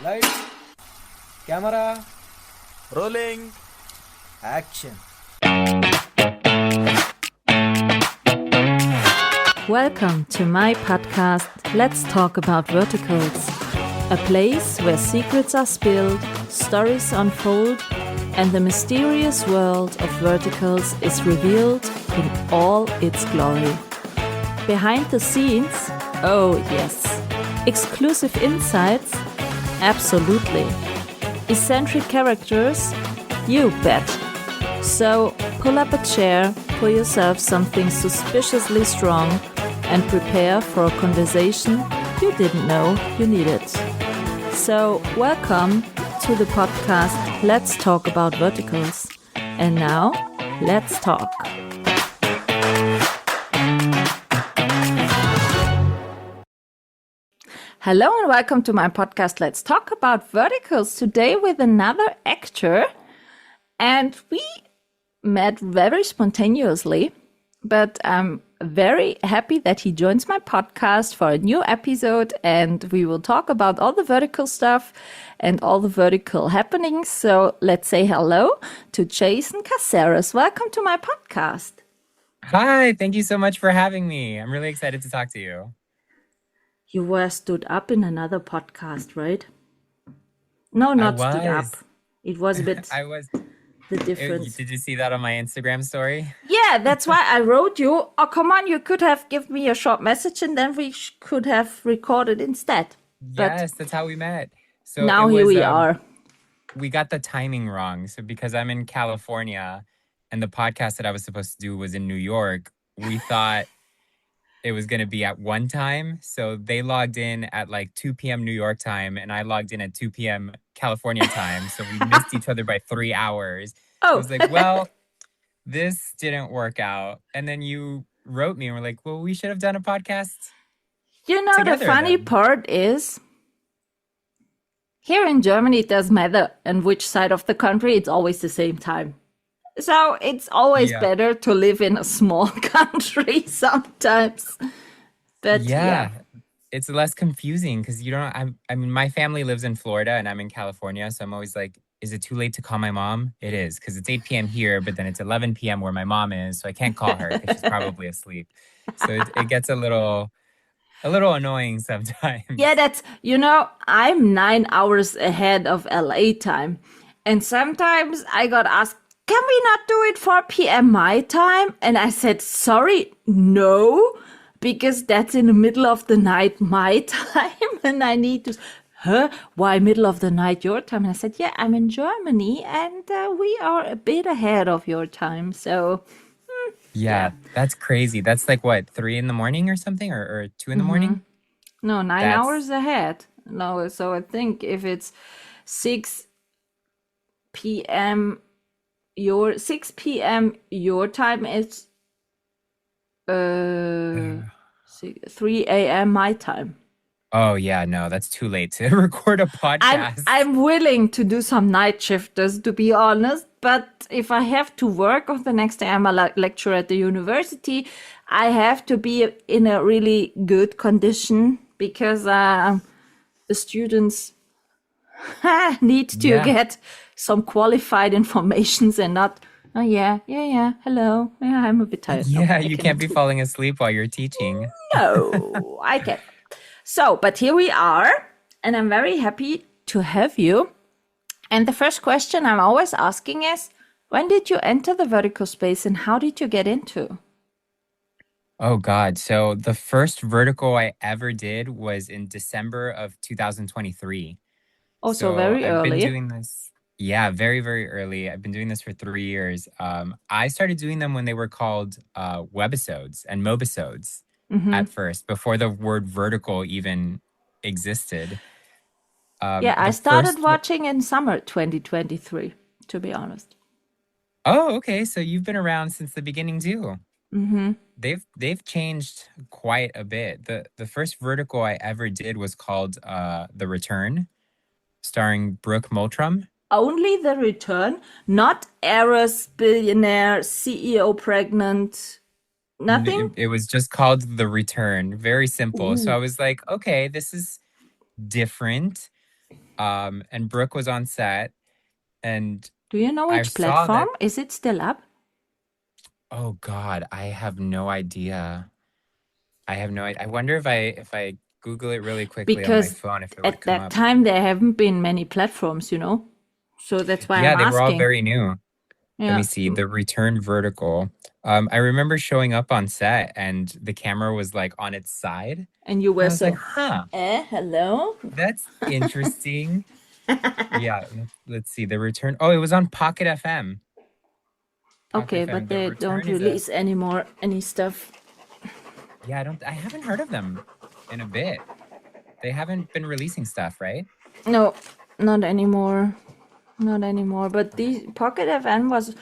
Lights, camera, Rolling. action. Welcome to my podcast, Let's Talk About Verticals, a place where secrets are spilled, stories unfold, and the mysterious world of verticals is revealed in all its glory. Behind the scenes, oh yes. Exclusive insights, absolutely. Eccentric characters, you bet. So pull up a chair, pour yourself something suspiciously strong, and prepare for a conversation you didn't know you needed. So welcome to the podcast Let's Talk About Verticals. And now, let's talk. Hello and welcome to my podcast Let's Talk About Verticals. Today with another actor. And we met very spontaneously, but I'm very happy that he joins my podcast for a new episode, and we will talk about all the vertical stuff and all the vertical happenings. So let's say hello to Jason Caceres. Welcome to my podcast. Hi, thank you so much for having me. I'm really excited to talk to you. You were stood up in another podcast, right? No, not stood up. It was a bit I was. the difference. Did you see that on my Instagram story? Yeah, that's why I wrote you. Oh, come on, you could have given me a short message and then we could have recorded instead. Yes, that's how we met. So now it was, here we are. We got the timing wrong. So because I'm in California and the podcast that I was supposed to do was in New York, we thought it was going to be at one time. So they logged in at like 2 p.m. New York time and I logged in at 2 p.m. California time. So we missed each other by 3 hours. Oh. I was like, well, this didn't work out. And then you wrote me and were like, well, we should have done a podcast. You know, together the funny then. part is here in Germany, it doesn't matter on which side of the country, it's always the same time. So it's always better to live in a small country sometimes. But yeah. It's less confusing because you don't. I mean, my family lives in Florida and I'm in California, so I'm always like, is it too late to call my mom? It is, because it's 8 p.m. here, but then it's 11 p.m. where my mom is, so I can't call her because she's probably asleep. So it gets a little annoying sometimes. Yeah, that's, I'm 9 hours ahead of LA time. And sometimes I got asked, can we not do it 4 p.m. my time? And I said, sorry, no, because that's in the middle of the night my time. And I need to, why middle of the night your time? And I said, yeah, I'm in Germany and we are a bit ahead of your time. So, yeah, that's crazy. That's like what, 3 in the morning or something, or 2 in the morning? No, 9 hours ahead. No, so I think if it's 6 p.m. 6 p.m. your time is 3 a.m. my time. Oh yeah, no, that's too late to record a podcast. I'm willing to do some night shifters, to be honest, but if I have to work on the next day, I'm a lecturer at the university, I have to be in a really good condition because the students need to get some qualified informations and not, hello, yeah, I'm a bit tired. Yeah, you can't be falling asleep while you're teaching. No, I can't. So, but here we are, and I'm very happy to have you. And the first question I'm always asking is, when did you enter the vertical space and how did you get into? Oh God. So the first vertical I ever did was in December of 2023. Oh, so very early. I've been doing this. Yeah, very, very early. I've been doing this for 3 years. I started doing them when they were called webisodes and mobisodes at first, before the word vertical even existed. I started watching in summer 2023, to be honest. Oh, okay. So you've been around since the beginning too. Mm-hmm. They've changed quite a bit. The first vertical I ever did was called The Return, starring Brooke Moultram. Only The Return, not heiress, billionaire, CEO pregnant, nothing? It was just called The Return. Very simple. Ooh. So I was like, okay, this is different. And Brooke was on set, and Do you know I which saw platform? that. Is it still up? Oh God, I have no idea. I have no idea. I wonder if I Google it really quickly on my Because phone if it would at come that up. time there haven't been many platforms, So that's why Yeah, I'm they were all asking. very new. Let me Yeah. see. The return vertical. I remember showing up on set and the camera was like on its side. And you And were I was like, so, huh, hello? that's interesting. Yeah, let's see. The return. Oh, it was on Pocket FM. Pocket Okay, FM. but The they don't return is a release anymore any stuff. yeah, I haven't heard of them in a bit. They haven't been releasing stuff, right? No, not anymore. Not anymore. But the Pocket FM was,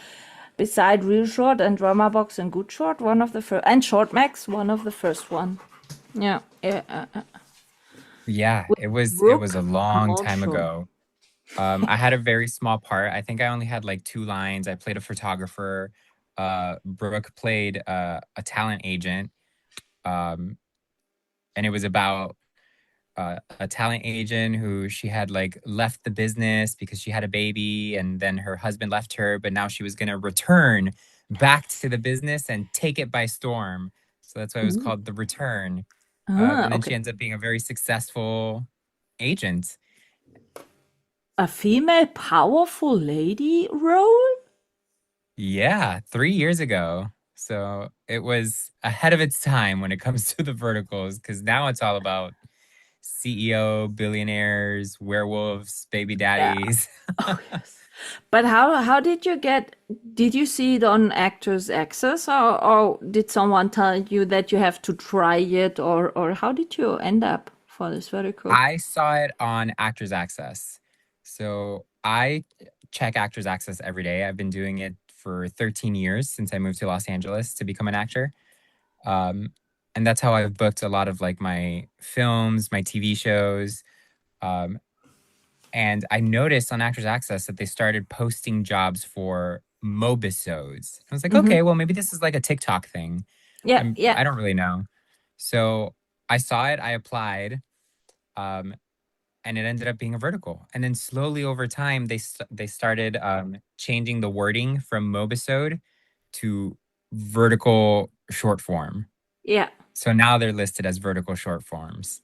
beside Real Short and Drama Box and Good Short, one of the first, and Short Max, one of the first one. Yeah, yeah. Yeah, With it was a Brooke long time Marshall. ago. I had a very small part. I think I only had like two lines. I played a photographer. Brooke played a talent agent. Um, and it was about a talent agent who she had like left the business because she had a baby, and then her husband left her, but now she was gonna return back to the business and take it by storm. So that's why it was Ooh. called The Return. Ah, And then she okay. ends up being a very successful agent. A female powerful lady role? Yeah, 3 years ago. So it was ahead of its time when it comes to the verticals, because now it's all about CEO, billionaires, werewolves, baby Yeah. daddies. Oh, yes. But how did you get? Did you see it on Actors Access, or did someone tell you that you have to try it, or how did you end up for this vertical? I saw it on Actors Access. So I check Actors Access every day. I've been doing it for 13 years since I moved to Los Angeles to become an actor. Um, and that's how I've booked a lot of like my films, my TV shows. Um, and I noticed on Actors Access that they started posting jobs for mobisodes. I was like, Mm-hmm. okay, well maybe this is like a TikTok thing. Yeah, yeah. I don't really know. So I saw it, I applied. Um, and it ended up being a vertical. And then slowly over time, they started changing the wording from mobisode to vertical short form. Yeah. So now they're listed as vertical short forms.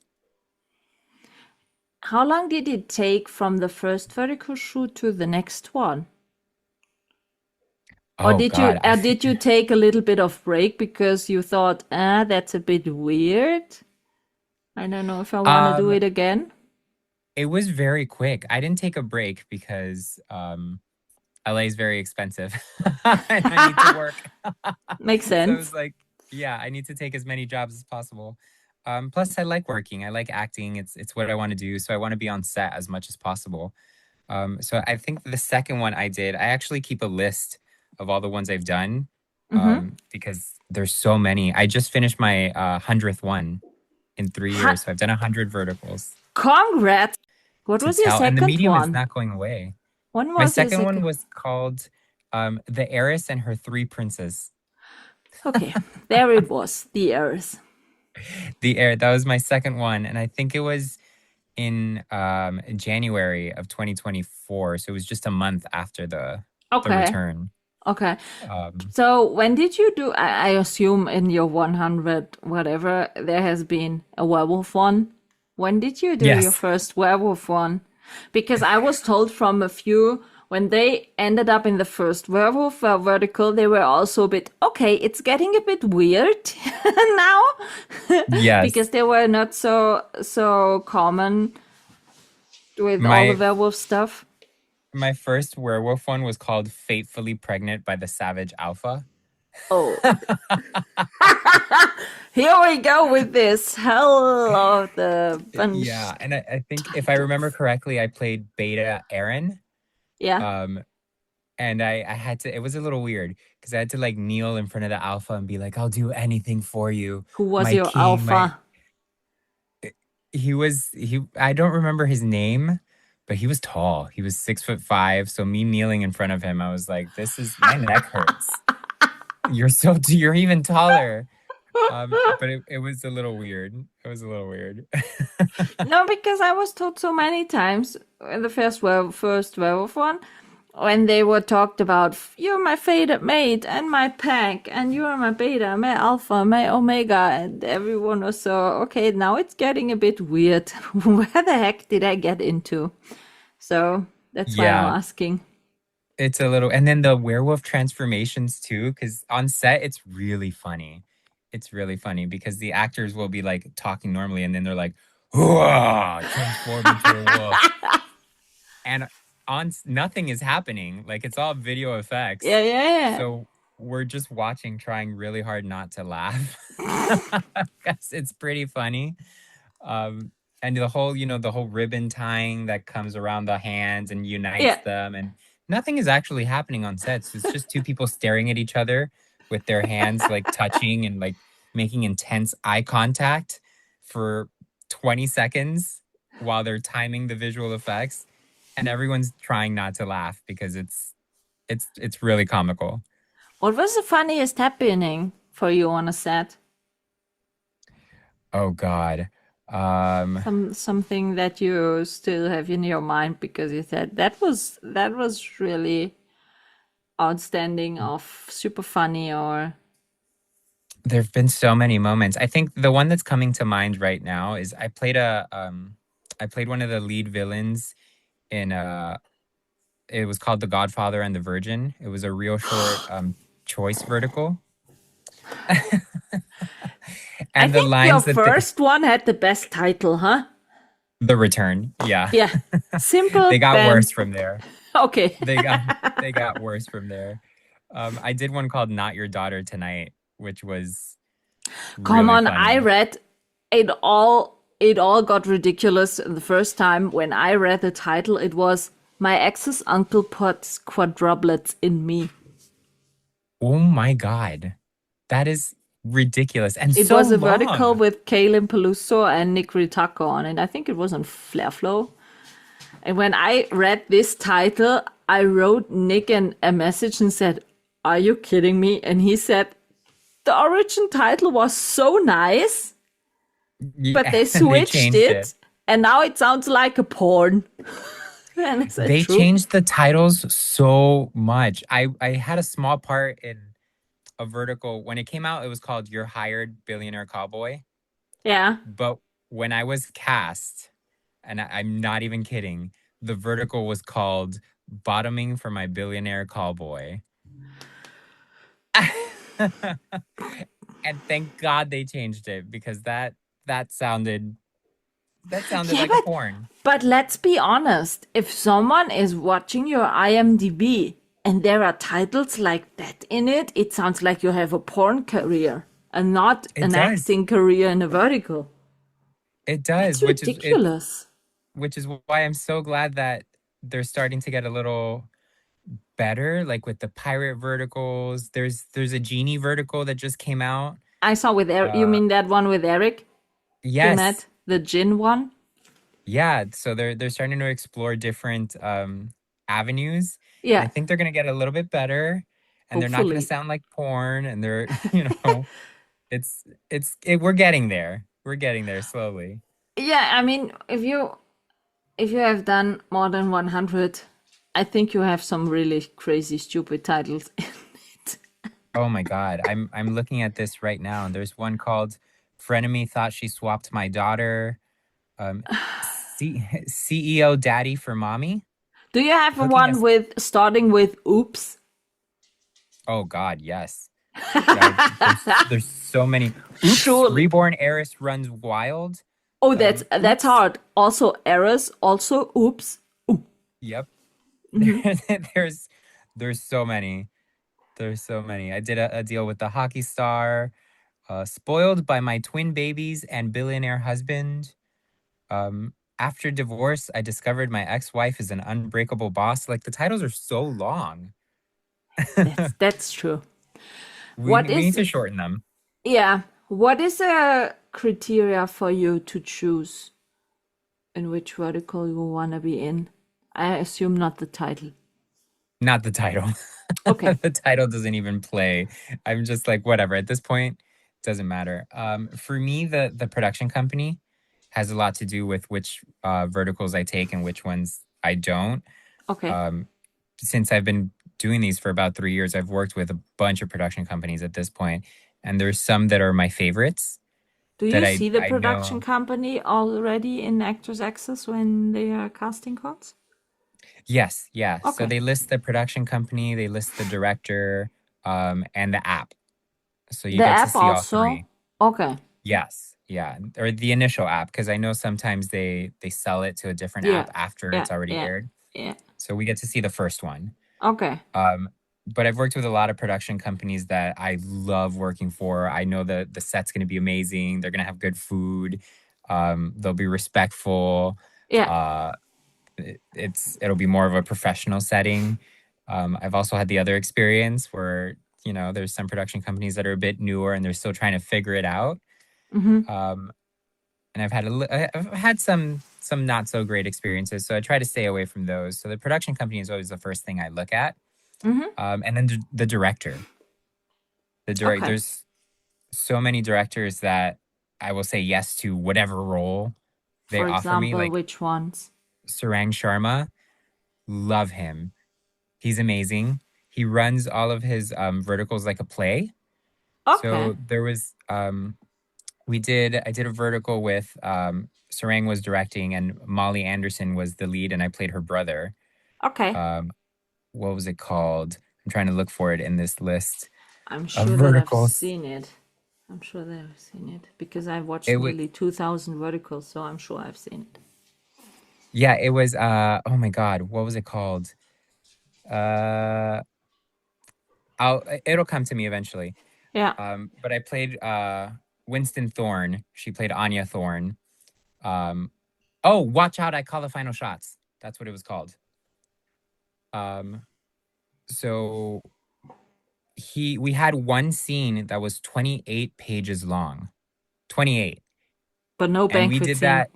How long did it take from the first vertical shoot to the next one? Or Oh God, did you take a little bit of break because you thought, that's a bit weird? I don't know if I want to do um, it again. it was very quick. I didn't take a break because LA is very expensive, and I need to work. Makes So I was sense. like, yeah, I need to take as many jobs as possible. Plus, I like working. I like acting. It's what I want to do. So I want to be on set as much as possible. So I think the second one I did, I actually keep a list of all the ones I've done Mm-hmm. because there's so many. I just finished my 100th one in 3 years. So I've done 100 verticals Congrats. What to was your tell. And the second medium is one? not going away. When My was your second one second? was called The Heiress and Her Three Princes. Okay, there it was, the Heiress. That was my second one. And I think it was in January of 2024. So it was just a month after the Okay, return. okay. Um, So when did you do? I assume in your 100 whatever there has been a werewolf one. When did you do your yes. first werewolf one? Because I was told from a few when they ended up in the first werewolf vertical, they were also a bit okay. It's getting a bit weird now Yes. because they were not so common with all the My werewolf stuff. my first werewolf one was called Fatefully Pregnant by the Savage Alpha. Oh, here we go with this hell of the bunch. Yeah, and I think if I remember correctly, I played Beta Aaron. Yeah. Um, and I had to, it was a little weird because I had to like kneel in front of the alpha and be like, I'll do anything for you. Who was My your king, alpha? I don't remember his name, but he was tall. He was 6'5". So me kneeling in front of him, I was like, my neck hurts. You're even taller. But it was a little weird. It was a little weird. No, because I was told so many times in the first werewolf one, when they were talked about, you're my favorite mate and my pack, and you're my beta, my alpha, my omega, and everyone was so, okay, now it's getting a bit weird. Where the heck did I get into? So that's why I'm Yeah, asking. it's a little, and then the werewolf transformations too, because on set it's really funny. It's really funny because the actors will be like talking normally, and then they're like, "Hooah!" Transform into a wolf, and nothing is happening. Like it's all video effects. Yeah. So we're just watching, trying really hard not to laugh because it's pretty funny. And the whole, the whole ribbon tying that comes around the hands and unites Yeah. them, and nothing is actually happening on sets. It's just two people staring at each other with their hands like touching and like making intense eye contact for 20 seconds while they're timing the visual effects, and everyone's trying not to laugh because it's really comical. What was the funniest happening for you on a set? Oh God. Something that you still have in your mind because you said that was really outstanding, of super funny, or There have been so many moments. I think the one that's coming to mind right now is I played one of the lead villains in it was called The Godfather and the Virgin. It was a real short choice vertical. I And the think your lines that first one had the best title, huh? the return, yeah. Yeah, simple. They got bam. worse from there. Okay. They got worse from there. I did one called Not Your Daughter Tonight, which was Come really on, funny. I read it all. It all got ridiculous the first time when I read the title. It was My Ex's Uncle Puts Quadruplets in Me. Oh my God. That is ridiculous and It so was a long. vertical with Kalen Peluso and Nick Ritako on it. I think it was on Flare Flow. And when I read this title, I wrote Nick a message and said, "Are you kidding me?" And he said, "The origin title was so nice, but they and switched changed it, and now it sounds like a porn." And I said, They "True." changed the titles so much. I had a small part in a vertical. When it came out, it was called You're Hired, Billionaire Cowboy. Yeah. But when I was cast, and I'm not even kidding, the vertical was called Bottoming for My Billionaire Cowboy. And thank God they changed it, because that sounded like a porn. But let's be honest. If someone is watching your IMDb and there are titles like that in it, it sounds like you have a porn career and not It an does. acting career in a vertical. It does, It's ridiculous. which is why I'm so glad that they're starting to get a little better, like with the pirate verticals. There's a genie vertical that just came out. I saw with Eric. You mean that one with Eric? Yes. Burnett, the gin one? Yeah. So they're starting to explore different avenues. Yeah. And I think they're gonna get a little bit better, and they're not Hopefully. gonna sound like porn. And they're we're getting there. We're getting there slowly. Yeah, I mean, if you have done more than 100, I think you have some really crazy, stupid titles in it. Oh my God. I'm looking at this right now, and there's one called Frenemy Thought She Swapped My Daughter. CEO Daddy for Mommy. Do you have Looking one at- with starting with oops? Oh God, yes. Yeah, there's so many. Oops, Surely. Reborn Heiress Runs Wild. Oh, that's hard. Also errors, also oops. Yep. Mm-hmm. There's so many. There's so many. I did a deal with the hockey star. Spoiled by My Twin Babies and Billionaire Husband. After divorce, I discovered my ex-wife is an unbreakable boss. Like, the titles are so long. That's true. We need to shorten them. Yeah. What is a criteria for you to choose in which vertical you want to be in? I assume not the title. Not the title. Okay. The title doesn't even play. I'm just like, whatever. At this point, doesn't matter. For me, the production company has a lot to do with which verticals I take and which ones I don't. Okay. Um, since I've been doing these for about 3 years, I've worked with a bunch of production companies at this point, and there's some that are my favorites Do that you see the I production know. company already in Actors Access when they are casting calls? Yes, yeah. So Okay. they list the production company, they list the director, and the app. So you The get to app see all also? three. Okay. Yes, yeah, or the initial app, because I know sometimes they sell it to a different Yeah. app after Yeah. it's already Yeah. aired. Yeah. So we get to see the first one. Okay. But I've worked with a lot of production companies that I love working for. I know the set's going to be amazing. They're going to have good food. They'll be respectful. Yeah. Uh, it'll be more of a professional setting. I've also had the other experience where there's some production companies that are a bit newer and they're still trying to figure it out. Mm-hmm. Um, and I've had some not so great experiences, so I try to stay away from those. So the production company is always the first thing I look at, Mm-hmm. and then the director. Okay. There's so many directors that I will say yes to whatever role they For offer me. example, Like which ones? Sarang Sharma, love him. He's amazing. He runs all of his verticals like a play. Okay. So there was I did a vertical with Sarang was directing and Molly Anderson was the lead and I played her brother. Okay. Um, what was it called? I'm trying to look for it in this list I'm of sure that I've verticals. seen it. I'm sure that I've seen it because I've watched It was nearly 2,000 verticals, so I'm sure I've seen it. yeah, it was oh my God, what was it called? Uh it'll come to me eventually. Yeah. But I played Winston Thorne. She played Anya Thorne. Oh, Watch Out, I Call the Final Shots. That's what it was called. Um, so we had one scene that was 28 pages long. 28. But no And we banquet did scene. that.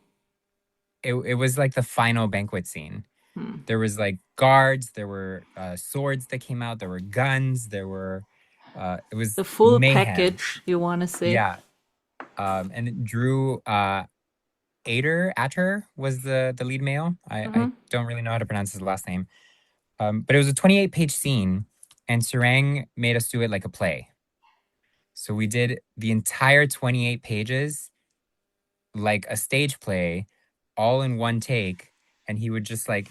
It was like the final banquet scene. Hmm. There was like guards, there were swords that came out, there were guns, it was The full mayhem. package, you want to say? Yeah. And Drew Ater was the lead male. I Mm-hmm. don't really know how to pronounce his last name. But it was a 28-page scene, and Sarang made us do it like a play. So we did the entire 28 pages like a stage play, all in one take, and he would just like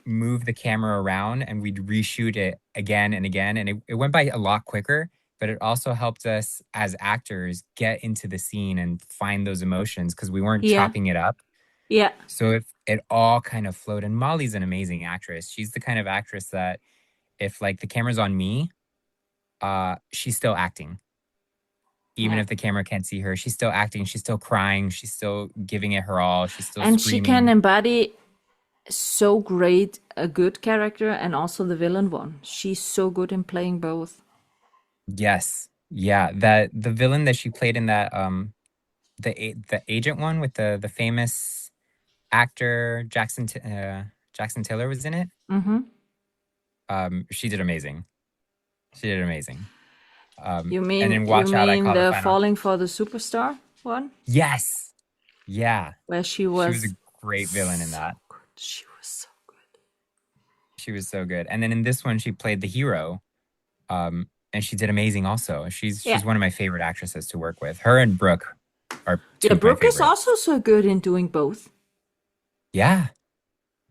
move the camera around and we'd reshoot it again and again. And it went by a lot quicker, but it also helped us as actors get into the scene and find those emotions because we weren't Yeah. chopping it up. Yeah. So if it all kind of flowed, and Molly's an amazing actress. She's the kind of actress that if like the camera's on me, she's still acting. Even Yeah. if the camera can't see her, she's still acting. She's still crying. She's still giving it her all. She's still And she can screaming. embody so great a good character and also the villain one. She's so good in playing both. Yes. Yeah. That the villain that she played in that the agent one with the famous actor Jackson Taylor was in it. Mm-hmm. She did amazing. She did amazing. You And mean then you Watch Out, I mean Call the the Final. Falling for the Superstar one? Yes. Yeah. Where she She was a was great villain in that. good. She was so good. She was so good. And then in this one, she played the hero. And she did amazing also. She's Yeah. one of my favorite actresses to work with. Her and Brooke are two Yeah, of my Brooke is favorites. also so good in doing both. Yeah.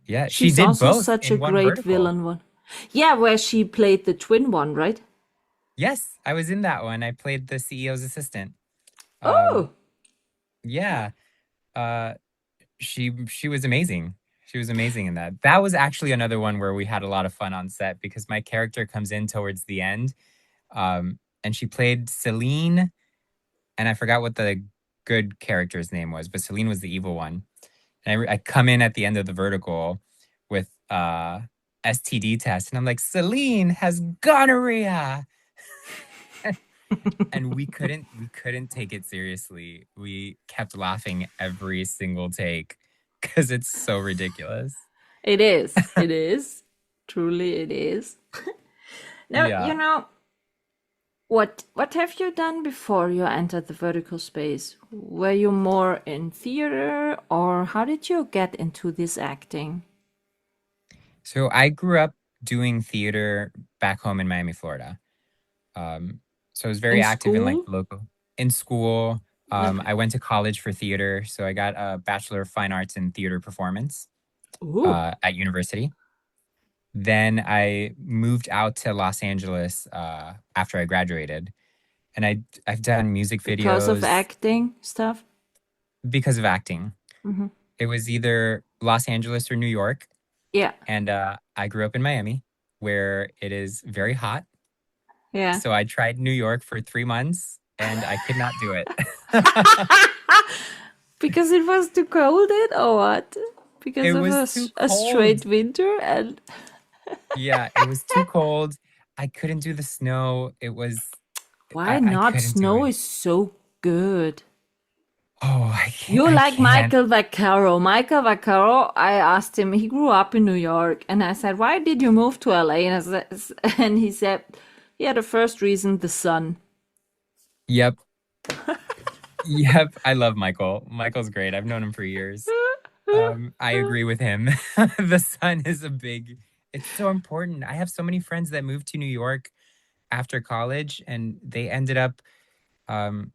Yeah. She She's did also both such a in one great vertical. villain one. Yeah, where she played the twin one, right? Yes, I was in that one. I played the CEO's assistant. Oh, Yeah. Uh, she was amazing. She was amazing in that. That was actually another one where we had a lot of fun on set because my character comes in towards the end. And she played Celine, and I forgot what the good character's name was, but Celine was the evil one. And I come in at the end of the vertical with STD test, and I'm like, Celine has gonorrhea. And we couldn't take it seriously. We kept laughing every single take because it's so ridiculous. it is. It is. Truly, it is. Now, Yeah. you know, what have you done before you entered the vertical space? Were you more in theater, or how did you get into this acting? So I grew up doing theater back home in Miami, Florida. Um, so I was very In active in like school? local in school. Okay. I went to college for theater, so I got a Bachelor of Fine Arts in theater performance Ooh. at university. Then I moved out to Los Angeles after I graduated, and I've done music Because of videos acting stuff? because of acting. Mm-hmm. It was either Los Angeles or New York, Yeah. and I grew up in Miami, where it is very hot. Yeah. So I tried New York for 3 months, and I could not do it. Because it was too cold, it or what? Because It of was too a straight cold. winter and Yeah, it was too cold. I couldn't do the snow. why I not? couldn't do Snow it. is so good. Oh, You I like can't. Michael Vaccaro. Michael Vaccaro, I asked him, he grew up in New York, and I said, why did you move to LA? And he said, yeah, the first reason, the sun. Yep. Yep. I love Michael. Michael's great. I've known him for years. I agree with him. The sun is it's so important. I have so many friends that moved to New York after college and they ended up um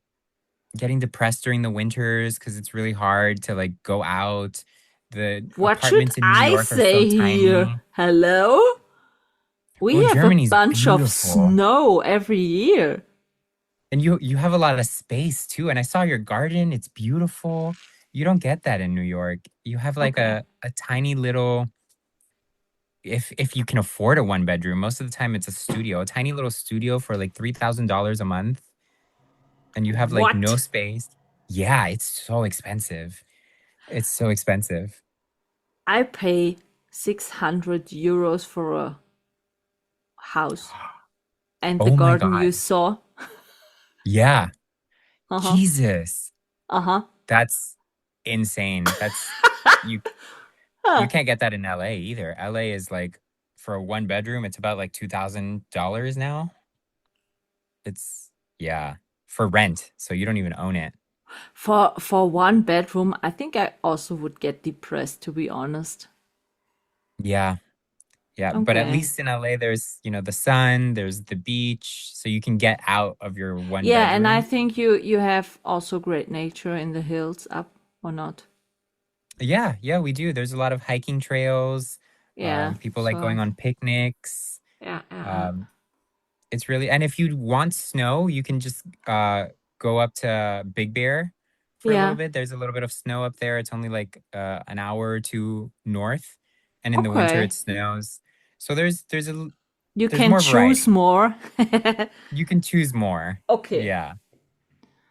getting depressed during the winters because it's really hard to like go out. The What should apartments in New I York are so say here? tiny. Hello? We Well, have a Germany's bunch of beautiful. snow every year. And you have a lot of space too. And I saw your garden. It's beautiful. You don't get that in New York. You have like Okay. a tiny little if you can afford a one bedroom, most of the time it's a studio, a tiny little studio for like $3,000 a month. And you have like no What? space. Yeah, it's so expensive. It's so expensive. I pay 600 euros for a house. And the Oh my garden you God. saw? Yeah. Uh-huh. Jesus. Uh-huh. That's insane. You you Huh. can't get that in LA either. LA is like for a one bedroom, it's about like $2,000 now. It's yeah, for rent. So you don't even own it. For one bedroom, I think I also would get depressed, to be honest. Yeah. Yeah, but at Okay. least in LA there's, the sun, there's the beach, so you can get out of your one Yeah, and I bedroom. think you have also great nature in the hills up or not. Yeah, yeah, we do. There's a lot of hiking trails. Yeah. People like going So on picnics. yeah, yeah, Um, it's really, and if you want snow, you can just go up to Big Bear for a little yeah. bit. There's a little bit of snow up there. It's only like an hour or two north, and in the winter it Okay. snows. So You there's can more choose variety. more. You can choose more. Okay. Yeah.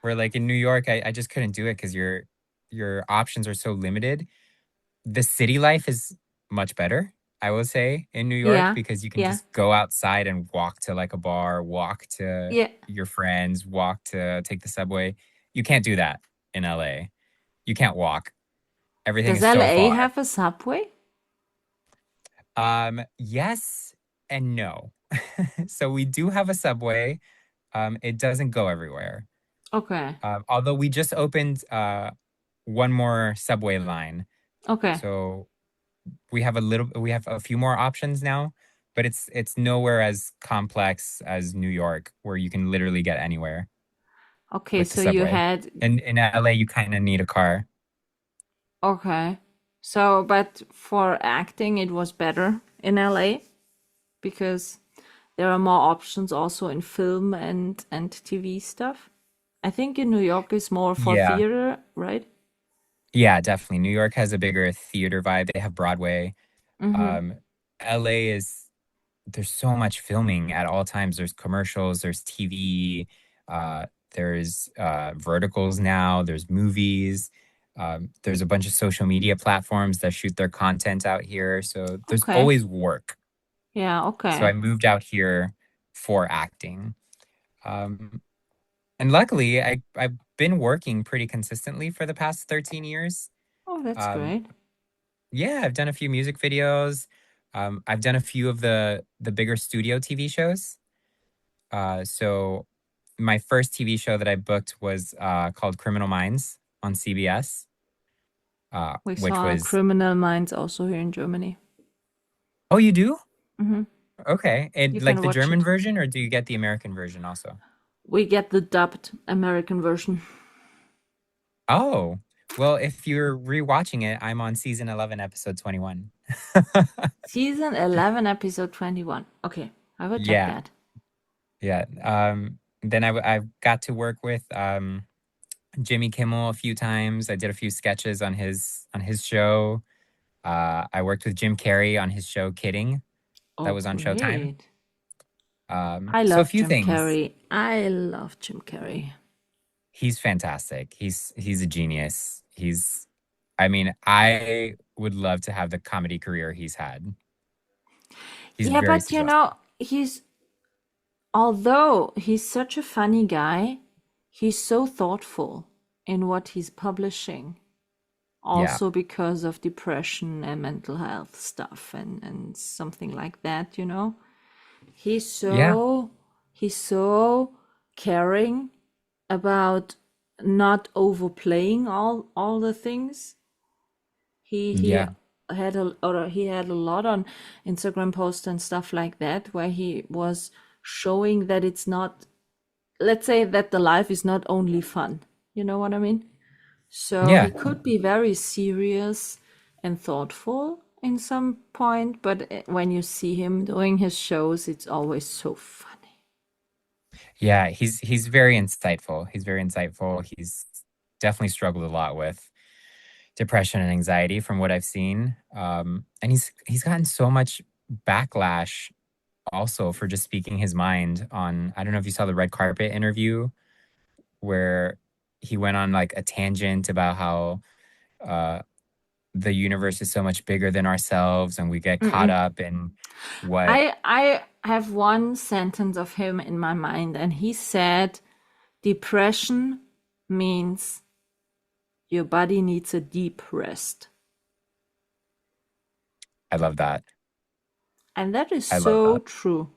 Where like in New York, I just couldn't do it because your options are so limited. The city life is much better, I will say, in New York Yeah. because you can Yeah. just go outside and walk to like a bar, walk to Yeah. your friends, walk to take the subway. You can't do that in LA. You can't walk. Everything Does is so LA far. have a subway? Yes and no. So we do have a subway. It doesn't go everywhere. Okay. Although we just opened one more subway line. Okay. So we have a few more options now, but it's nowhere as complex as New York where you can literally get anywhere Okay, with the so you subway. had And in LA you kind of need a car. okay. So but for acting it was better in LA because there are more options also in film and TV stuff. I think in New York is more for Yeah. theater, right? Yeah, definitely. New York has a bigger theater vibe. They have Broadway. Mm-hmm. Um LA is there's so much filming at all times. There's commercials, there's TV, uh, there's verticals now, there's movies. There's a bunch of social media platforms that shoot their content out here. So there's Okay. always work. Yeah, So I okay. moved out here for acting. Um, and luckily, I've been working pretty consistently for the past 13 years. Oh, that's Um, great. yeah, I've done a few music videos. I've done a few of the bigger studio TV shows. So my first TV show that I booked was called Criminal Minds on CBS, We which saw was Criminal Minds also here in Germany. Oh, you do? Hmm. Okay. And You like can the watch German it. version, or do you get the American version also? We get the dubbed American version. Oh, well, if you're rewatching it, I'm on season 11, episode 21. Season 11, episode 21. Okay, I will check Yeah, that. yeah. Then I got to work with Jimmy Kimmel a few times. I did a few sketches on his show. I worked with Jim Carrey on his show Kidding that Oh, was on Showtime. great. I So a love few Jim things. Carrey. I love Jim Carrey. He's fantastic. He's a genius. I mean, I would love to have the comedy career he's had. He's Yeah, very but successful. although he's such a funny guy, he's so thoughtful in what he's publishing. Yeah. Also because of depression and mental health stuff and something like that, He's Yeah. so he's so caring about not overplaying all the things. He Yeah. he had a lot on Instagram posts and stuff like that where he was showing that it's not, let's say that the life is not only fun. You know what I mean? So he Yeah. could be very serious and thoughtful in some point, but when you see him doing his shows, it's always so funny. Yeah. He's very insightful. He's very insightful. He's definitely struggled a lot with depression and anxiety from what I've seen. And he's gotten so much backlash also for just speaking his mind on, I don't know if you saw the red carpet interview where he went on like a tangent about how uh the universe is so much bigger than ourselves and we get caught Mm-mm. up in what. I have one sentence of him in my mind, and he said, "Depression means your body needs a deep rest." I love that. And that is I love so that. true.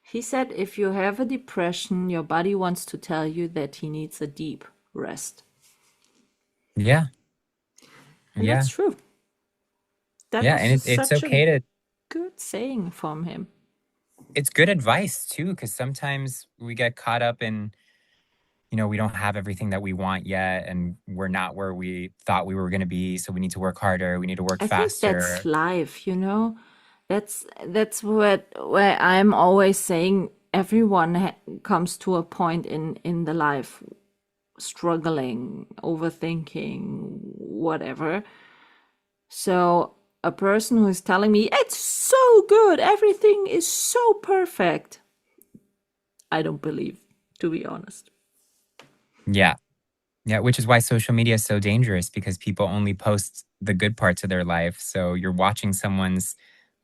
He said, if you have a depression, your body wants to tell you that he needs a deep rest. Yeah. And that's Yeah. true. That Yeah. was And it's such a okay to, good saying from him. it's good advice too, because sometimes we get caught up in, we don't have everything that we want yet, and we're not where we thought we were going to be. So we need to work harder. We need to work I think that's faster. life. That's what where I'm always saying everyone comes to a point in the life struggling, overthinking, whatever. So a person who is telling me it's so good, everything is so perfect, I don't believe, to be honest. Yeah. Yeah. Which is why social media is so dangerous, because people only post the good parts of their life. So you're watching someone's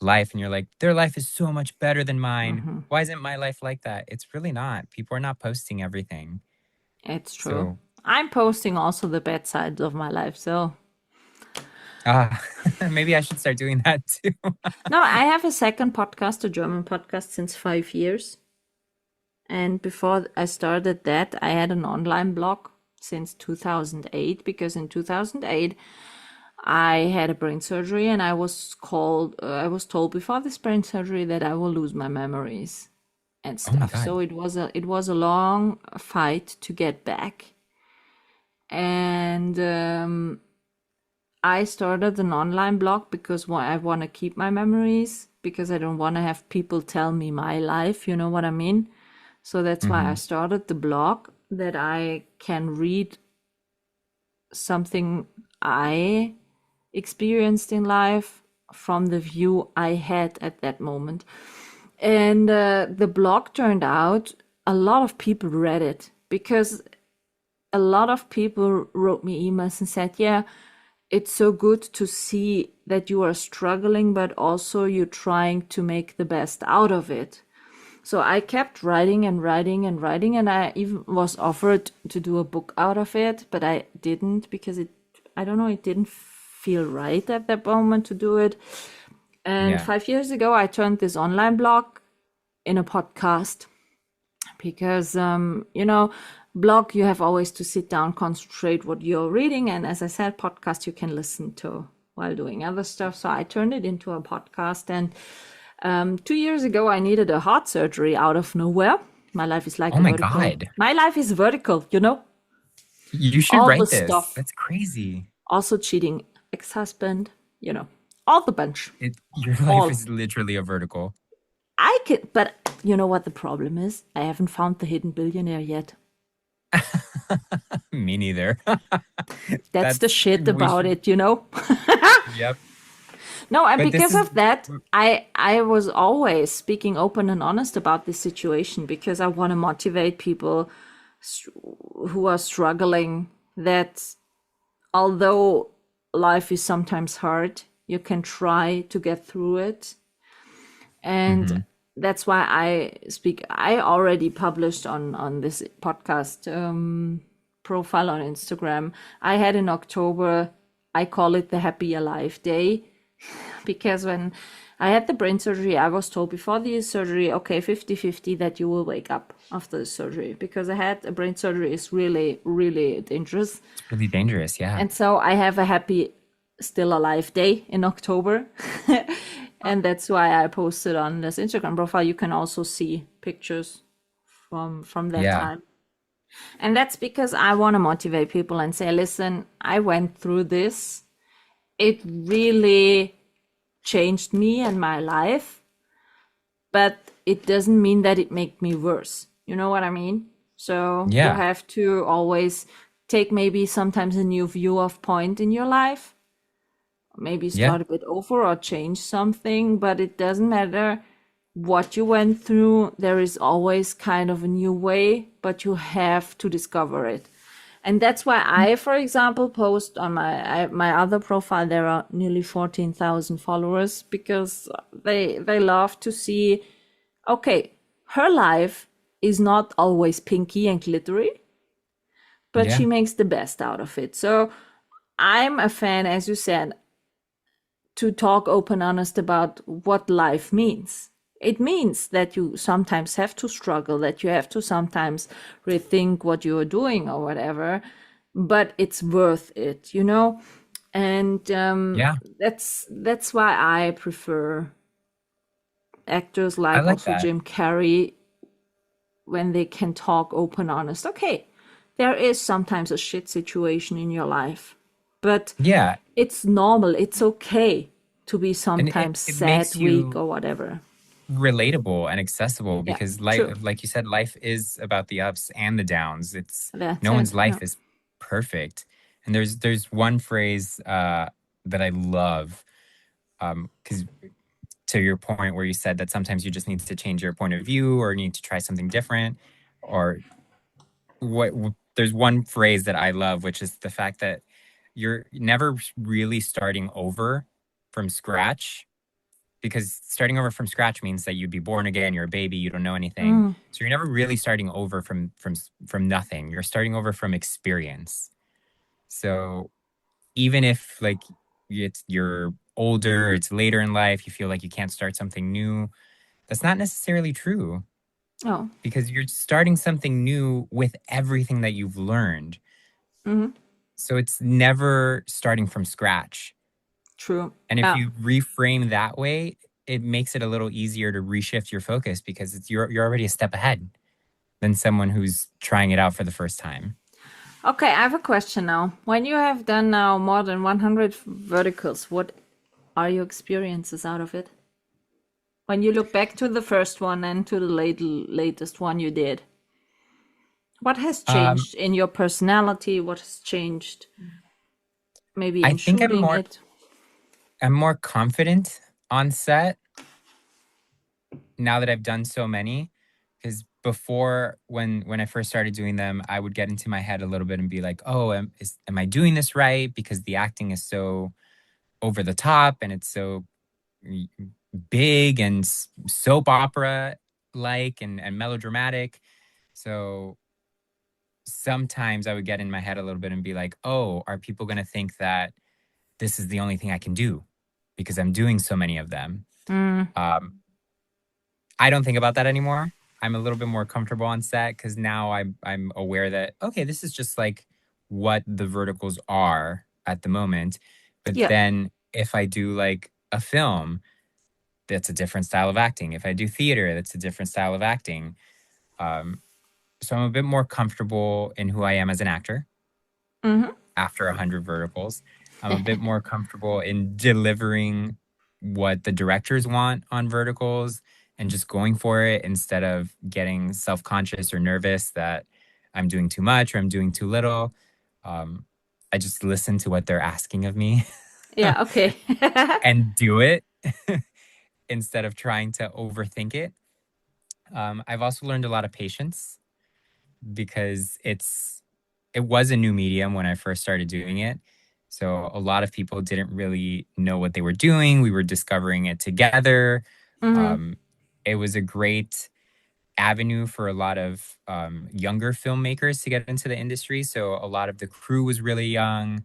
life and you're like, their life is so much better than mine. Hmm. Why isn't my life like that? It's really not. People are not posting everything. It's true. So, I'm posting also the bad sides of my life, so ah, maybe I should start doing that too. no, I have a second podcast, a German podcast, since 5 years. And before I started that, I had an online blog since 2008, because in 2008 I had a brain surgery, and I was told before this brain surgery that I will lose my memories and Oh my stuff. God. So it was a long fight to get back. And I started an online blog because I want to keep my memories, because I don't want to have people tell me my life, you know what I mean? So that's why I Hmm. started the blog, that I can read something I experienced in life from the view I had at that moment. And the blog turned out, a lot of people read it, because a lot of people wrote me emails and said, yeah, it's so good to see that you are struggling, but also you're trying to make the best out of it. So I kept writing and writing and writing, and I even was offered to do a book out of it, but I didn't, because I don't know, it didn't feel right at that moment to do it. And Yeah. 5 years ago, I turned this online blog in a podcast, because, blog, you have always to sit down, concentrate what you're reading. And as I said, podcast, you can listen to while doing other stuff. So I turned it into a podcast. And 2 years ago, I needed a heart surgery out of nowhere. My life is like Oh a my vertical. God. My life is vertical, you know? You should All write the this. stuff. That's crazy. Also cheating ex-husband, you know, all the bunch. Your life All. is literally a vertical. But you know what the problem is? I haven't found the hidden billionaire yet. Me neither. That's the shit about it, you know? Yep. No, and But this because is- of that, I was always speaking open and honest about this situation because I want to motivate people who are struggling that although life is sometimes hard, you can try to get through it. And that's why I speak. I already published on this podcast profile on Instagram. I had in October, I call it the Happy Alive Day, because when I had the brain surgery, I was told before the surgery, okay, 50-50 that you will wake up after the surgery, because I had a brain surgery is really, really dangerous. It's really dangerous, yeah. And so I have a Happy Still Alive Day in October. And that's why I posted on this Instagram profile. You can also see pictures from that time. And that's because I want to motivate people and say, listen, I went through this. It really changed me and my life, but it doesn't mean that it made me worse. You know what I mean? So you have to always take maybe sometimes a new view of point in your life. Maybe start a bit over or change something, but it doesn't matter what you went through. There is always kind of a new way, but you have to discover it. And that's why I, for example, post on my other profile. There are nearly 14,000 followers because they love to see, okay, her life is not always pinky and glittery, but she makes the best out of it. So I'm a fan, as you said, to talk open, honest about what life means. It means that you sometimes have to struggle, that you have to sometimes rethink what you're doing or whatever, but it's worth it, you know? And that's why I prefer actors like also Jim Carrey, when they can talk open, honest. Okay, there is sometimes a shit situation in your life, but it's normal. It's okay to be sometimes it sad, makes you weak, or whatever. Relatable and accessible, because life, like you said, life is about the ups and the downs. No one's life is perfect. And there's one phrase that I love, because to your point where you said that sometimes you just need to change your point of view or need to try something different, or there's one phrase that I love, which is the fact that you're never really starting over from scratch, because starting over from scratch means that you'd be born again, you're a baby, you don't know anything. So you're never really starting over from nothing. You're starting over from experience. So even if like you're older, it's later in life, you feel like you can't start something new, that's not necessarily true. Oh. Because you're starting something new with everything that you've learned. So it's never starting from scratch. True. And if you reframe that way, it makes it a little easier to reshift your focus, because you're already a step ahead than someone who's trying it out for the first time. Okay, I have a question now. When you have done now more than 100 verticals, what are your experiences out of it? When you look back to the first one and to the latest one you did, what has changed in your personality? What has changed maybe in shooting it? I'm more confident on set now that I've done so many, because before, when I first started doing them, I would get into my head a little bit and be like, oh, am I doing this right? Because the acting is so over the top and it's so big and soap opera like and melodramatic. So sometimes I would get in my head a little bit and be like, oh, are people going to think that this is the only thing I can do because I'm doing so many of them? I don't think about that anymore. I'm a little bit more comfortable on set because now I'm aware that, okay, this is just like what the verticals are at the moment. But then If I do like a film, that's a different style of acting. If I do theater, that's a different style of acting. Um, so I'm a bit more comfortable in who I am as an actor after 100 verticals. I'm a bit more comfortable in delivering what the directors want on verticals and just going for it instead of getting self-conscious or nervous that I'm doing too much or I'm doing too little. Um, I just listen to what they're asking of me Yeah, okay. and do it instead of trying to overthink it. I've also learned a lot of patience because it was a new medium when I first started doing it. So a lot of people didn't really know what they were doing. We were discovering it together. Um, it was a great avenue for a lot of younger filmmakers to get into the industry. So a lot of the crew was really young.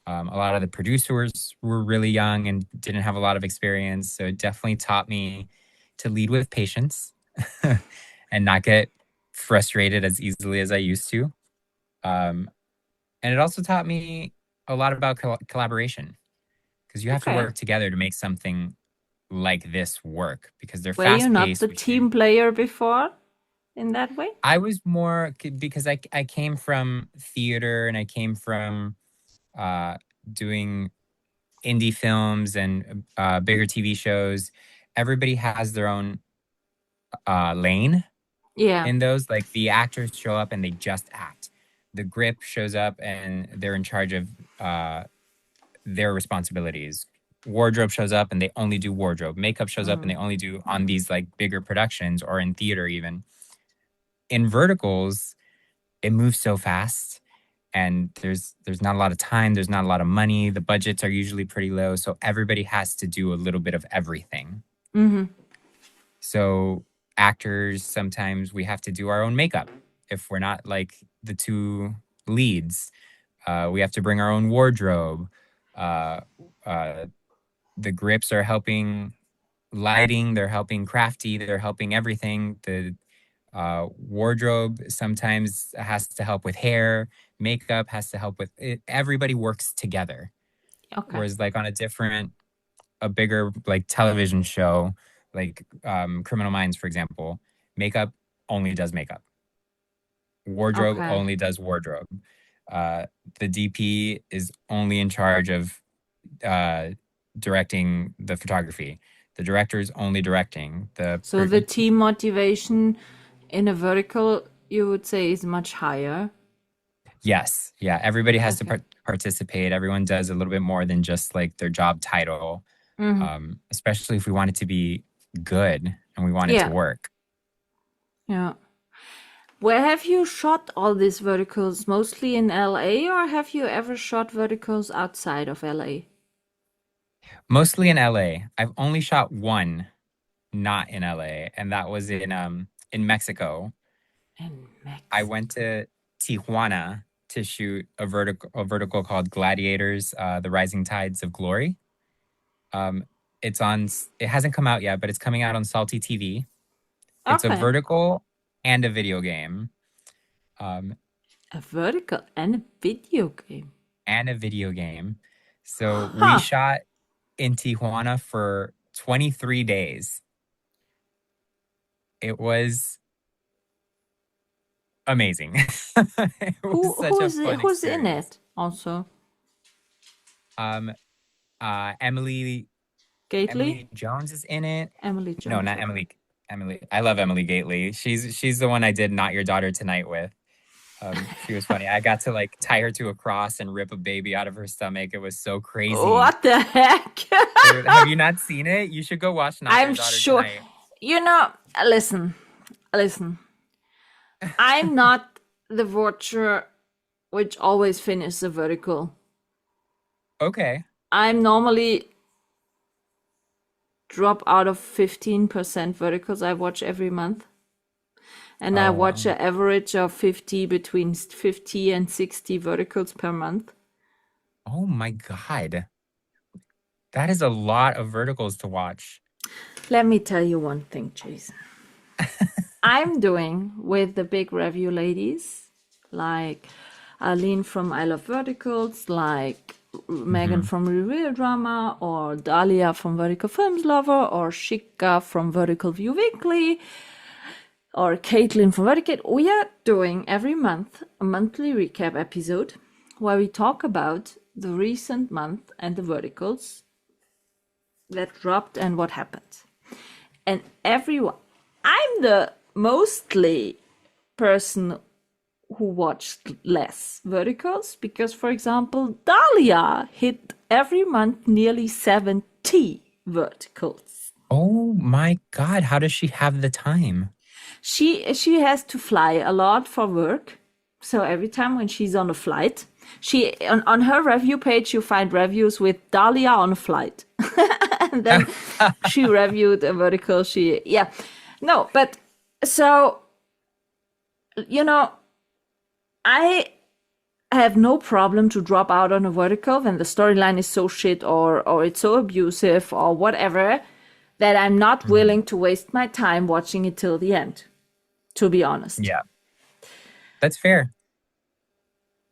A lot of the producers were really young and didn't have a lot of experience. So it definitely taught me to lead with patience and not get frustrated as easily as I used to. Um, and it also taught me a lot about collaboration because you have to Okay. work together to make something like this work because they're Were you fast not paced. the team player before in that way? I was more because I came from theater and I came from uh, doing indie films and bigger TV shows. Everybody has their own lane Yeah. in those. Like the actors show up and they just act. The grip shows up and they're in charge of their responsibilities. Wardrobe shows up and they only do wardrobe. Makeup shows up and they only do on these like bigger productions or in theater even. In verticals, it moves so fast and there's not a lot of time, there's not a lot of money, the budgets are usually pretty low, so everybody has to do a little bit of everything. So actors, sometimes we have to do our own makeup if we're not like the two leads. We have to bring our own wardrobe. Uh, uh, the grips are helping lighting, they're helping crafty, they're helping everything. The wardrobe sometimes has to help with hair, makeup has to help with it. Everybody works together. Okay. Whereas like on a bigger like television show, like Criminal Minds, for example, makeup only does makeup. Wardrobe Okay. only does wardrobe. The DP is only in charge of directing the photography. The director is only directing. So the team motivation in a vertical, you would say, is much higher. Yes. Yeah. Everybody has to Okay. participate. Everyone does a little bit more than just like their job title, especially if we want it to be good and we want it to Yeah. work. Yeah. Where have you shot all these verticals? Mostly in LA, or have you ever shot verticals outside of LA? Mostly in LA. I've only shot one not in LA, and that was in Mexico. In Mexico. I went to Tijuana to shoot a vertical called Gladiators, The Rising Tides of Glory. It hasn't come out yet, but it's coming out on Salty TV. It's a Okay. vertical and a video game. A vertical and a video game. So we shot in Tijuana for 23 days. It was amazing. It was such a fun Who's in experience. it also? Emily Gately? Jones is in it. Emily Jones. No, not Emily. Emily. I love Emily Gately. She's the one I did Not Your Daughter Tonight with. She was funny. I got to like tie her to a cross and rip a baby out of her stomach. It was so crazy. What the heck? Have you not seen it? You should go watch Not Your I'm Daughter sure. Tonight. You know, listen. I'm not the watcher which always finishes the vertical. Okay. I'm normally drop out of 15% verticals I watch every month. And I watch an average of between 50 and 60 verticals per month. Oh my God. That is a lot of verticals to watch. Let me tell you one thing, Jason. I'm doing with the big review ladies, like Aline from I Love Verticals, like Megan from Reveal Drama, or Dahlia from Vertical Films Lover, or Shika from Vertical View Weekly, or Caitlin from Vertical. We are doing every month a monthly recap episode where we talk about the recent month and the verticals that dropped and what happened. And everyone, I'm the mostly person who watched less verticals because, for example, Dahlia hit every month nearly 70 verticals. Oh my God, how does she have the time? She has to fly a lot for work. So every time when she's on a flight, she on her review page you find reviews with Dahlia on a flight. And then she reviewed a vertical. But so, I have no problem to drop out on a vertical when the storyline is so shit or it's so abusive or whatever that I'm not willing to waste my time watching it till the end, to be honest. Yeah, that's fair.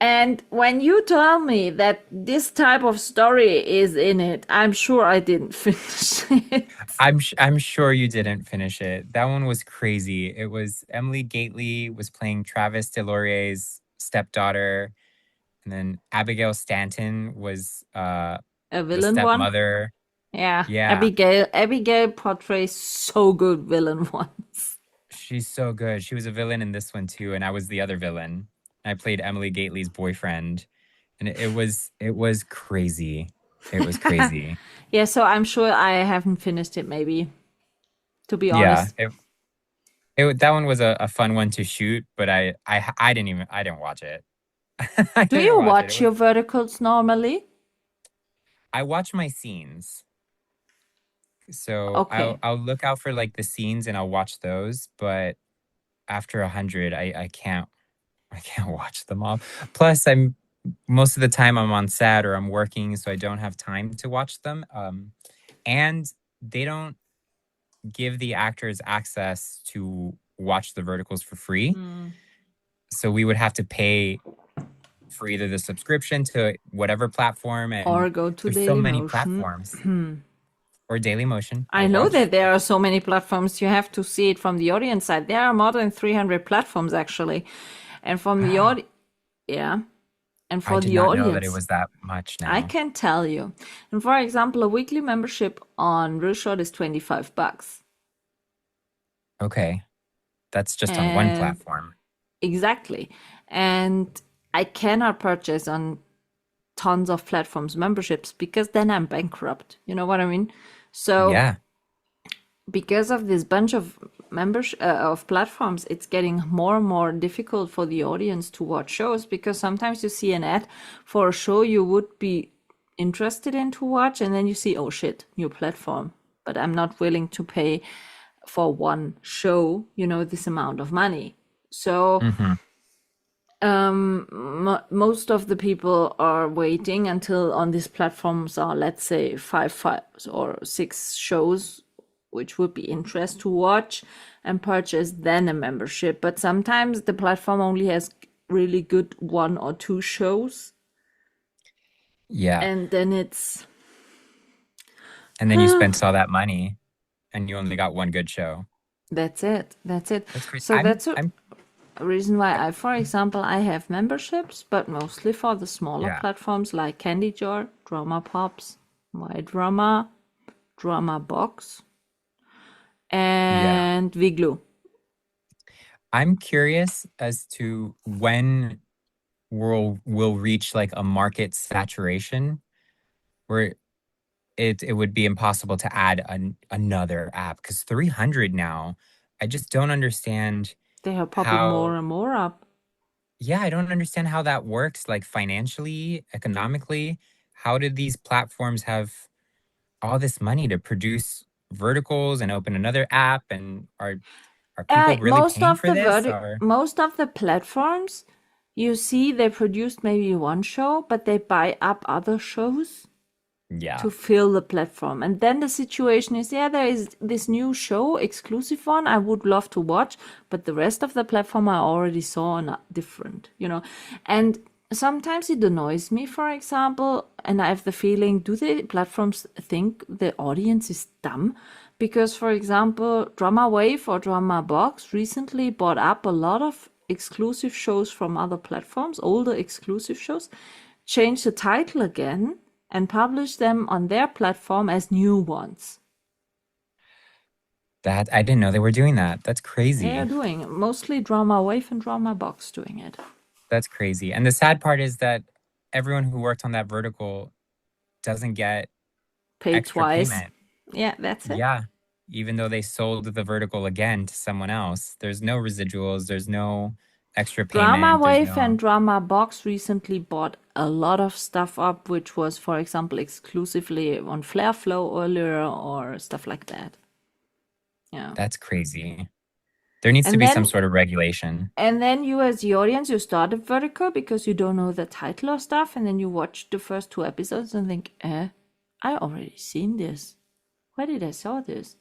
And when you tell me that this type of story is in it, I'm sure I didn't finish it. I'm sure you didn't finish it. That one was crazy. It was Emily Gately was playing Travis Delorier's stepdaughter, and then Abigail Stanton was A the villain one? stepmother. Yeah. Yeah. Abigail portrays so good villain ones. She's so good. She was a villain in this one too, and I was the other villain. I played Emily Gately's boyfriend, and it was crazy. It was crazy. Yeah, so I'm sure I haven't finished it, maybe, to be honest. Yeah, that one was a fun one to shoot, but I didn't watch it. Do you watch your verticals normally? I watch my scenes. So Okay. I'll look out for like the scenes and I'll watch those, but after 100, I can't watch them all. Plus, most of the time I'm on set or I'm working, so I don't have time to watch them. And they don't give the actors access to watch the verticals for free. So we would have to pay for either the subscription to whatever platform Or go to there's so many Dailymotion. platforms. Or Dailymotion. I know that there are so many platforms. You have to see it from the audience side. There are more than 300 platforms, actually. And from the audience, yeah. And for I did the not audience, know that it was that much now. I can tell you. And for example, a weekly membership on Real Short is $25. Okay. That's just on one platform. Exactly. And I cannot purchase on tons of platforms memberships because then I'm bankrupt. You know what I mean? So Yeah. because of this bunch of of platforms, it's getting more and more difficult for the audience to watch shows because sometimes you see an ad for a show you would be interested in to watch, and then you see, oh shit, new platform. But I'm not willing to pay for one show, this amount of money. So most of the people are waiting until on these platforms are, let's say, five or six shows which would be interest to watch and purchase then a membership. But sometimes the platform only has really good one or two shows. Yeah. And then you spent all that money and you only got one good show. That's it. That's crazy. So that's a reason why for example, I have memberships, but mostly for the smaller platforms like Candy Jar, Drama Pops, My Drama, Drama Box, and Vigloo. I'm curious as to when we'll reach like a market saturation where it would be impossible to add another app, because 300 now, I just don't understand. They are popping more and more up. Yeah, I don't understand how that works, like financially, economically. How did these platforms have all this money to produce verticals and open another app? And are people really paying for this? Most of the platforms, you see, they produced maybe one show, but they buy up other shows to fill the platform. And then the situation is, there is this new show, exclusive one, I would love to watch, but the rest of the platform I already saw on different, And sometimes it annoys me, for example, and I have the feeling, do the platforms think the audience is dumb? Because, for example, Drama Wave or Drama Box recently bought up a lot of exclusive shows from other platforms, older exclusive shows, changed the title again, and published them on their platform as new ones. That I didn't know they were doing that. That's They are crazy. doing mostly Drama Wave and Drama Box doing it. That's crazy. And the sad part is that everyone who worked on that vertical doesn't get Paid extra twice. payment. Yeah, that's it. Yeah. Even though they sold the vertical again to someone else, there's no residuals, there's no extra Drama payment, there's Wave and no. Drama Box recently bought a lot of stuff up, which was, for example, exclusively on Flare Flow earlier or stuff like that. Yeah. That's crazy. There needs to And be some then sort of regulation. and then you as the audience, you start a vertical because you don't know the title or stuff, and then you watch the first 2 episodes and think, I already seen this. Why did I saw this?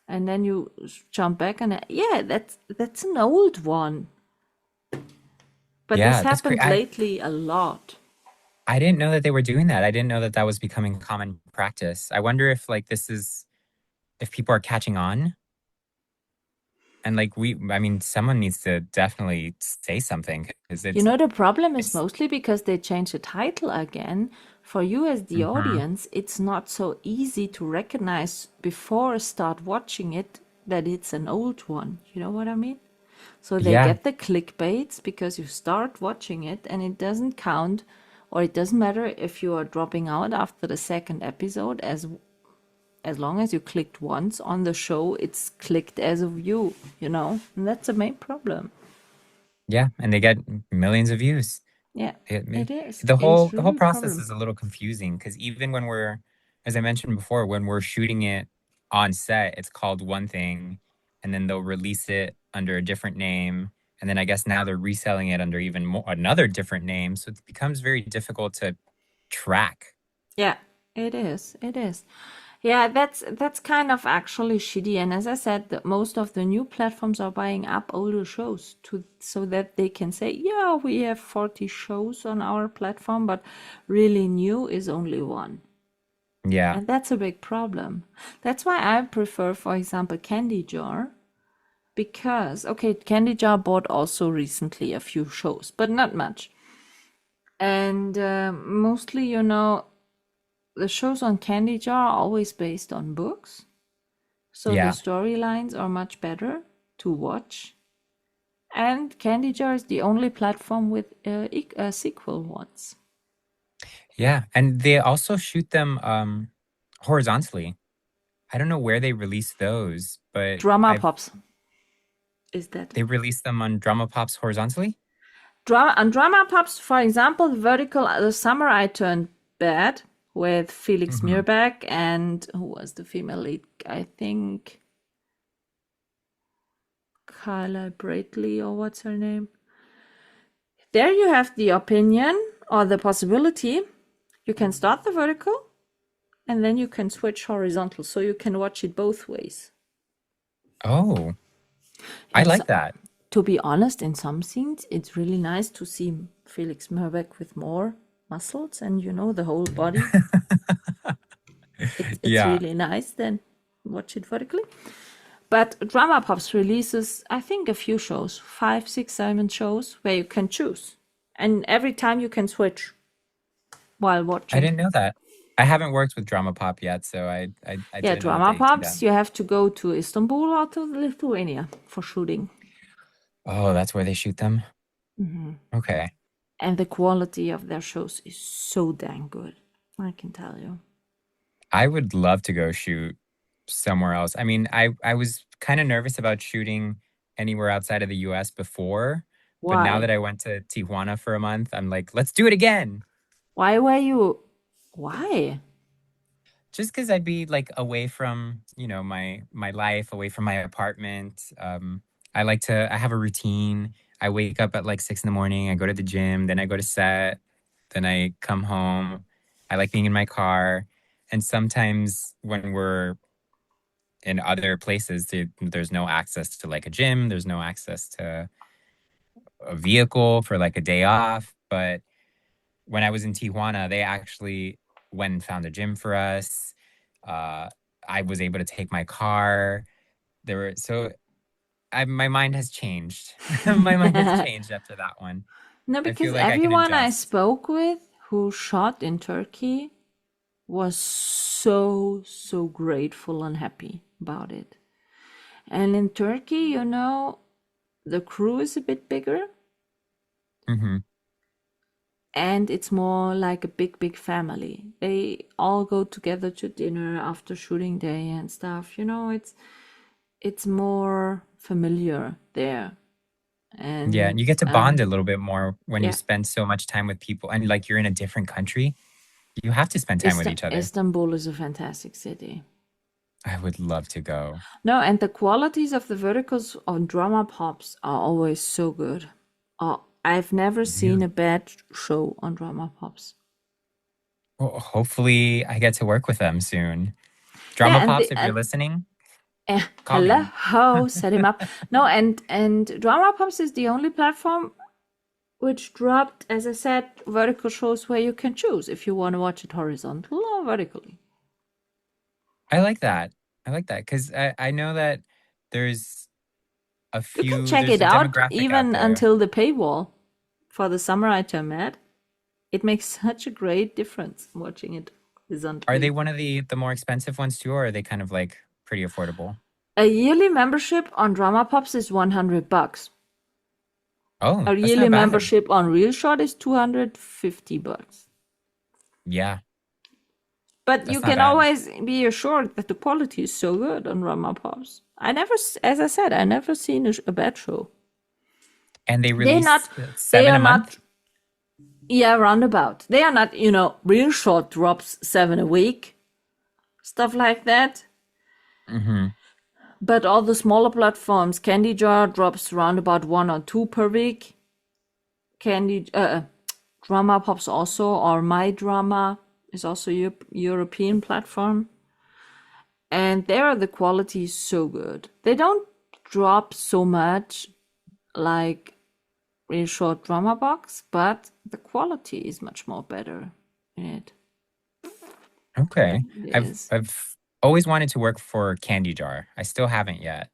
And then you jump back and yeah, that's an old one. But this Yeah, that's happened crazy. lately a lot. I didn't know that they were doing that. I didn't know that that was becoming common practice. I wonder if like if people are catching on. And like I mean, someone needs to definitely say something because You know, the problem is it's, mostly because they changed the title again. For you as the mhm. audience, it's not so easy to recognize before start watching it that it's an old one. You know what I mean? So they Yeah, get the clickbaits because you start watching it and it doesn't count, or it doesn't matter if you are dropping out after the second episode, as long as you clicked once on the show, it's clicked as a view, you know? And that's the main problem. yeah, and they get millions of views. Yeah, it is. The It is whole really a process problem. is a little confusing because even when we're, as I mentioned before, when we're shooting it on set, it's called one thing, and then they'll release it under a different name, and then I guess now they're reselling it under even more another different name, so it becomes very difficult to track. Yeah, it is. It is. Yeah, that's kind of actually shitty. And as I said, most of the new platforms are buying up older shows to so that they can say, yeah, we have 40 shows on our platform, but really new is only one. Yeah, And that's a big problem. That's why I prefer, for example, Candy Jar. Because, okay, Candy Jar bought also recently a few shows, but not much. And mostly, you know, the shows on Candy Jar are always based on books. So the yeah, storylines are much better to watch. And Candy Jar is the only platform with sequel ones. yeah, and they also shoot them horizontally. I don't know where they release those, but Drama I've Pops is that. they release them on Drama Pops horizontally. On Drama Pops, for example, the vertical The Summer I Turned Bad with Felix Hmm. Mirbeck and who was the female lead? I think Kyla Bradley or what's her name? There you have the opinion or the possibility. You can start the vertical and then you can switch horizontal so you can watch it both ways. Oh, I And like that. to be honest, in some scenes, it's really nice to see Felix Mirbeck with more muscles and, you know, the whole body. It's Yeah. really nice. Then watch it vertically. But Drama Pops releases, I think, a few shows, 5, 6, 7 shows where you can choose. And every time you can switch while I watching. didn't know that. I haven't worked with Drama Pop yet, so I Yeah, didn't know that Drama they do that. Pops, you have to go to Istanbul or to Lithuania for shooting. Oh, that's where they shoot them? Hmm. Okay. And the quality of their shows is so dang good, I can tell you. I would love to go shoot somewhere else. I mean, I was kind of nervous about shooting anywhere outside of the US before, but now that Why? I went to Tijuana for a month, I'm like, let's do it again. Why were you? Why? Just because I'd be like away from, you know, my life, away from my apartment. I have a routine. I wake up at like 6 in the morning. I go to the gym, then I go to set, then I come home. I like being in my car. And sometimes when we're in other places, there's no access to like a gym. There's no access to a vehicle for like a day off. But when I was in Tijuana, they actually went and found a gym for us. Uh, I was able to take my car. My mind has changed. My mind has changed after that one. No, I feel because like I can everyone I adjust. spoke with who shot in Turkey was so grateful and happy about it. And in Turkey, the crew is a bit bigger Hmm. and it's more like a big family. They all go together to dinner after shooting day and stuff. It's more familiar there. Yeah, And and you get to bond a little bit more when you yeah, spend so much time with people and like you're in a different country. You have to spend time with each other. Istanbul is a fantastic city. I would love to go. No, and the qualities of the verticals on drama pops are always so good. I've never seen a bad show on drama pops. Well, hopefully I get to work with them soon. Yeah, Drama and Pops, if you're listening, call me. hello, set him up. No, and drama pops is the only platform which dropped, as I said, vertical shows where you can choose if you want to watch it horizontal or vertically. I like that. I like that because I know that there's You can check there's it a out demographic out even there. until the paywall for the summer item ad. It makes such a great difference watching it horizontally. Are they one of the more expensive ones too, or are they kind of like pretty affordable? A yearly membership on Drama Pops is $100. Oh, A that's yearly not bad. membership on Real Shot is $250. Yeah, But that's you not can bad. always be assured that the quality is so good on Drama Pops. As I said, I never seen a bad show. And they They're release not. They 7 are a month. not. Yeah, roundabout. They are not. Real Shot drops 7 a week, stuff like that. Mm-hmm. But all the smaller platforms, Candy Jar drops around about 1 or 2 per week. Drama Pops also, or My Drama is also a European platform. And there the quality is so good. They don't drop so much like Real Short Drama Box, but the quality is much more better in it. Okay. Yes. I've always wanted to work for Candy Jar. I still haven't yet,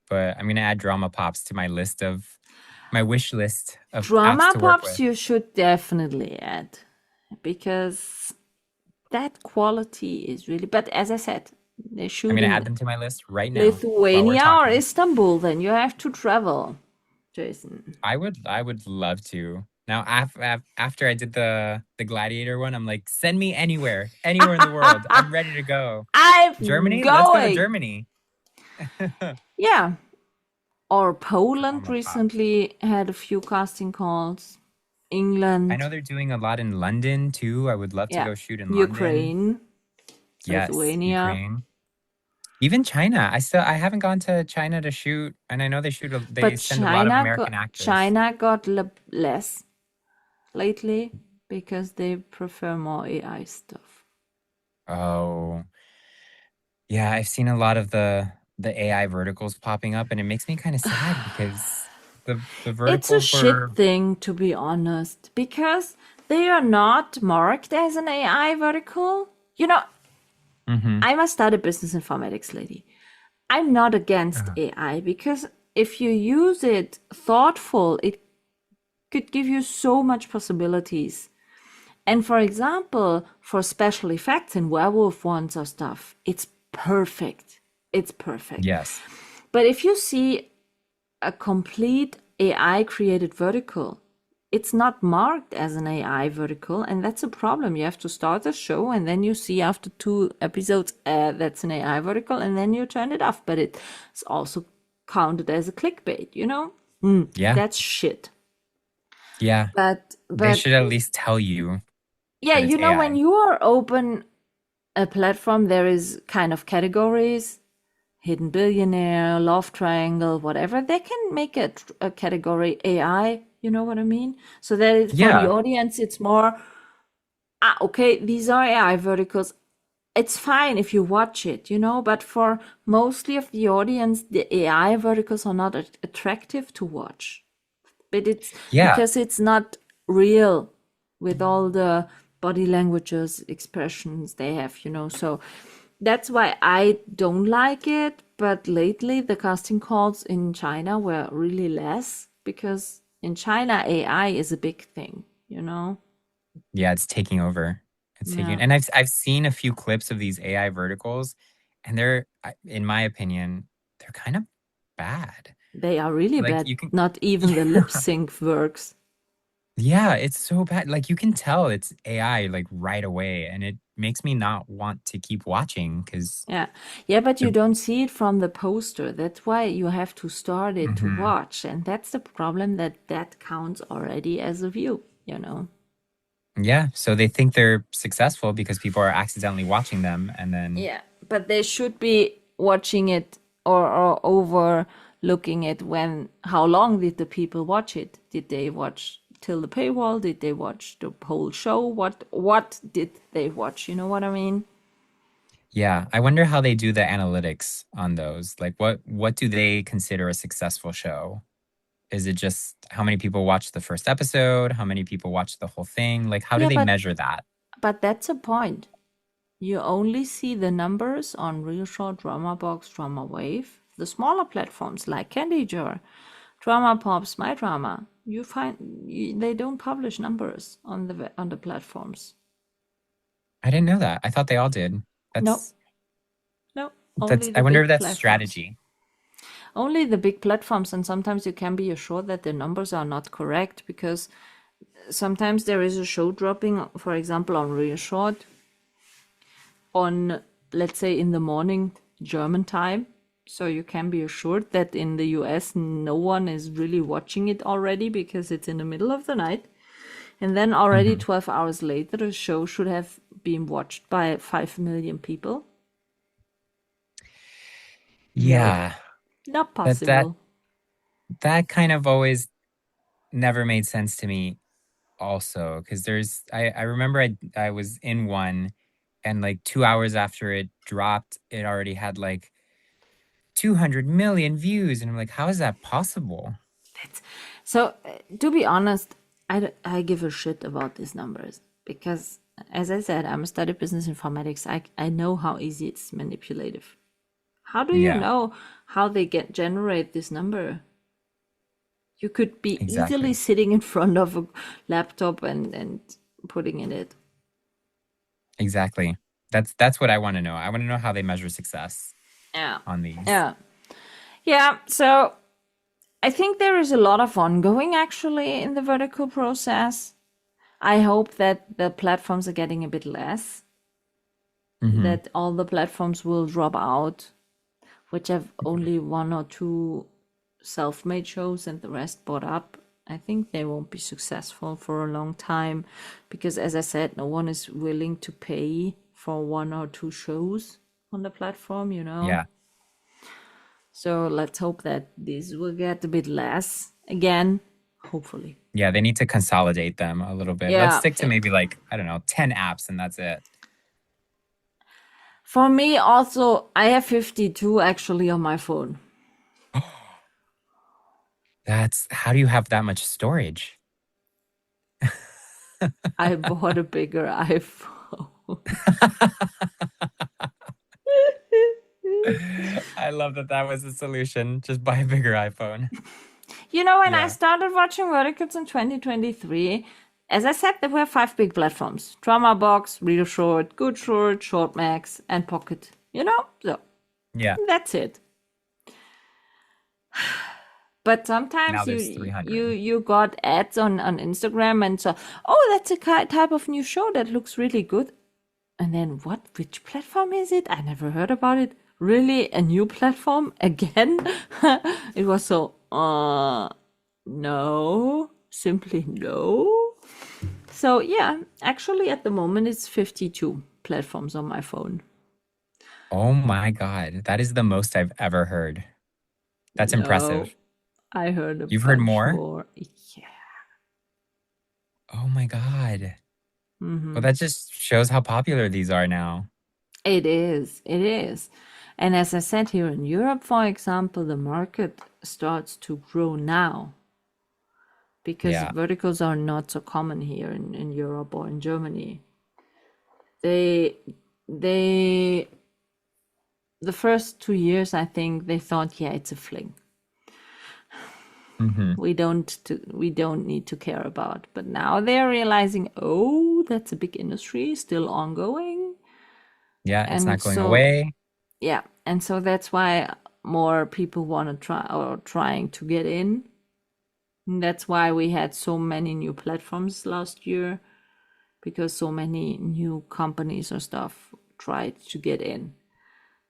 but I'm gonna add Drama Pops to my wish list of apps Drama to work Pops with. you should definitely add because that quality is really. But as I said, they shoot I'm gonna in add them to my list right now while we're Lithuania or talking. Istanbul. Then you have to travel, Jason. I would love to. Now, after I did the Gladiator one, I'm like, send me anywhere in the world. I'm ready to go. I'm Germany? Let's go to going. Germany. Yeah. Or Poland Drama Pop. recently had a few casting calls. England. I know they're doing a lot in London too. I would love to go shoot in London. Ukraine. Yes, Lithuania. Ukraine. Even China. I haven't gone to China to shoot, and I know they send a lot of American actors. China got less lately because they prefer more AI stuff. Oh, yeah. I've seen a lot of the AI verticals popping up, and it makes me kind of sad because the verticals It's a shit thing, to be honest, because they are not marked as an AI vertical. I'm a study business informatics lady. I'm not against AI because if you use it thoughtful, it could give you so much possibilities. And for example, for special effects in werewolf ones or stuff, it's perfect. It's perfect. Yes. But if you see a complete AI created vertical, it's not marked as an AI vertical, and that's a problem. You have to start the show, and then you see after 2 episodes that's an AI vertical, and then you turn it off. But it's also counted as a clickbait, Yeah. That's shit. Yeah. But they should at least tell you. Yeah, that it's AI. when you are open a platform, there is kind of categories. Hidden Billionaire, Love Triangle, whatever, they can make a category AI, you know what I mean? So that for the audience, it's more, okay, these are AI verticals. It's fine if you watch it, but for mostly of the audience, the AI verticals are not attractive to watch. But it's because it's not real. with all the body languages, expressions they have, So that's why I don't like it. But lately, the casting calls in China were really less because in China, AI is a big thing. Yeah, it's taking over. It's taking, Yeah. and I've seen a few clips of these AI verticals, and in my opinion, they're kind of bad. They are really Like bad. you can, Not even the yeah, lip sync works. yeah, it's so bad. Like you can tell it's AI like right away, and it makes me not want to keep watching because Yeah. Yeah, but you the. don't see it from the poster. That's why you have to start it to Mhm. watch. And that's the problem that counts already as a view. Yeah, so they think they're successful because people are accidentally watching them, and then Yeah, but they should be watching it or overlooking it when how long did the people watch it? Did they watch till the paywall? Did they watch the whole show? What did they watch? You know what I mean? yeah, I wonder how they do the analytics on those. Like what do they consider a successful show? Is it just how many people watch the first episode? How many people watch the whole thing? Like how do Yeah, they measure that? but that's a point. You only see the numbers on Real Short, Drama Box, Drama Wave, the smaller platforms like Candy Jar, Drama Pops, My Drama. They don't publish numbers on the platforms. I didn't know that. I thought they all did. No, That's no, that's only I the wonder if big that's platforms. strategy. Only the big platforms, and sometimes you can be assured that the numbers are not correct because sometimes there is a show dropping, for example, on Real Short on, let's say, in the morning German time. So you can be assured that in the US, no one is really watching it already because it's in the middle of the night. And then already Mhm. 12 hours later, the show should have been watched by 5 million people. No, Yeah. not That that possible. that kind of always never made sense to me also because I remember I was in one and like 2 hours after it dropped it already had like 200 million views and I'm like how is that possible? So, to be honest, I give a shit about these numbers because, as I said, I'm a study business informatics. I know how easy it's manipulative. How do you Yeah, know how they generate this number? You could be easily exactly. sitting in front of a laptop and putting in it. Exactly. That's what I want to know. I want to know how they measure success Yeah. on these. Yeah. Yeah. So I think there is a lot of ongoing actually in the vertical process. I hope that the platforms are getting a bit less, Hmm. that all the platforms will drop out, which have only one or two self-made shows and the rest bought up. I think they won't be successful for a long time because, as I said, no one is willing to pay for one or two shows on the platform. Yeah. So let's hope that this will get a bit less again, hopefully. Yeah, they need to consolidate them a little bit. Let's Yeah. stick to maybe like, I don't know, 10 apps and that's it. For me, also, I have 52 actually on my phone. That's how do you have that much storage? I bought a bigger iPhone. I love that that was the solution. Just buy a bigger iPhone. When I Yeah. started watching verticals in 2023, as I said, there were five big platforms: Drama Box, Real Short, Good Short, Short Max, and Pocket. So Yeah. that's it. But Now sometimes you there's you 300. you got ads on Instagram, and so, oh, that's a type of new show that looks really good. And then what? Which platform is it? I never heard about it. Really, a new platform again? It was so, no, simply no. So yeah, actually at the moment it's 52 platforms on my phone. Oh my God. That is the most I've ever heard. That's No, impressive. I heard a You've heard bunch more? more. Yeah. Oh my God. Well, that just shows how popular these are now. It is. It is. And as I said, here in Europe, for example, the market starts to grow now. because Yeah. verticals are not so common here in Europe or in Germany. They they the first 2 years, I think they thought, yeah, it's a fling. Hmm. We don't need to care about. But now they're realizing, oh, that's a big industry still ongoing. Yeah, it's And not going so, away. yeah, and so that's why more people want to try or trying to get in. And that's why we had so many new platforms last year, because so many new companies or stuff tried to get in.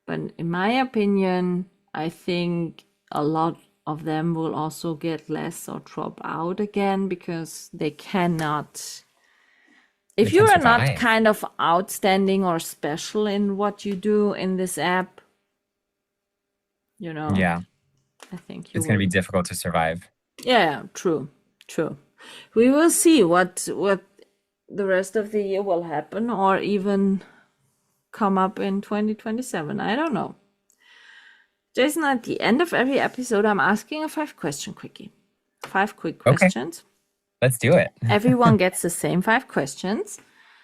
But in my opinion, I think a lot of them will also get less or drop out again because they cannot. They If you can't are not survive. kind of outstanding or special in what you do in this app, Yeah, I think you it's going to be will. difficult to survive. Yeah, true, true. We will see what the rest of the year will happen, or even come up in 2027. I don't know. Jason, at the end of every episode, I'm asking a 5-question quickie. 5 quick Okay, questions. let's do it. Everyone gets the same 5 questions.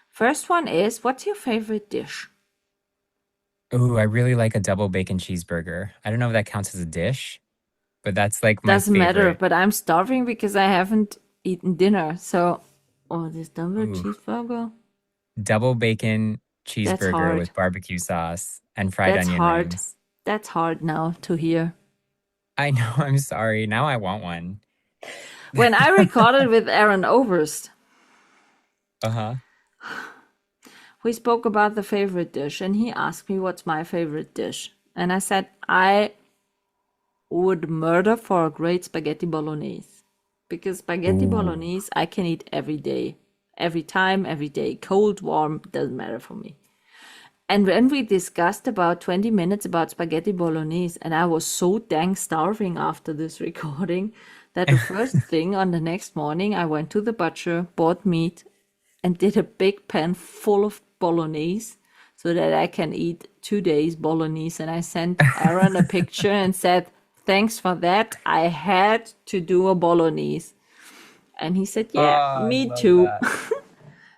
First one is, what's your favorite dish? Ooh, I really like a double bacon cheeseburger. I don't know if that counts as a dish, but that's like my Doesn't matter, favorite. but I'm starving because I haven't eaten dinner. So, oh, this double Ooh, cheeseburger? double bacon That's cheeseburger hard. with barbecue sauce and fried That's onion hard. rings. That's hard now to hear. I know, I'm sorry. Now I want one. When I recorded with Aaron Oberst, Uh-huh. we spoke about the favorite dish, and he asked me what's my favorite dish. And I said, I would murder for a great spaghetti bolognese. Because spaghetti Ooh. bolognese, I can eat every day. Every time, every day. Cold, warm, doesn't matter for me. And when we discussed about 20 minutes about spaghetti bolognese, and I was so dang starving after this recording, that the first thing on the next morning, I went to the butcher, bought meat, and did a big pan full of bolognese so that I can eat 2 days bolognese. And I sent Aaron a picture and said, thanks for that. I had to do a bolognese. And he said, Oh, yeah, I me love too. that.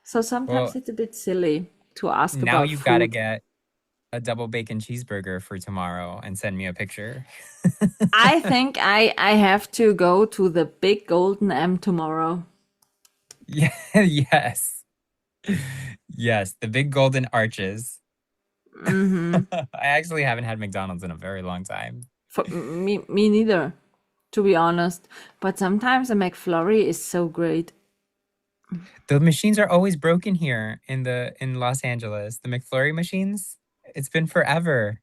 So sometimes Well, it's a bit silly to ask now about you've got to food. get a double bacon cheeseburger for tomorrow and send me a picture. I think I have to go to the big golden M tomorrow. Yeah, yes. Yes, the big golden arches. Mm-hmm. I actually haven't had McDonald's in a very long time. For me neither, to be honest. But sometimes a McFlurry is so great. The machines are always broken here in Los Angeles. The McFlurry machines. It's been forever.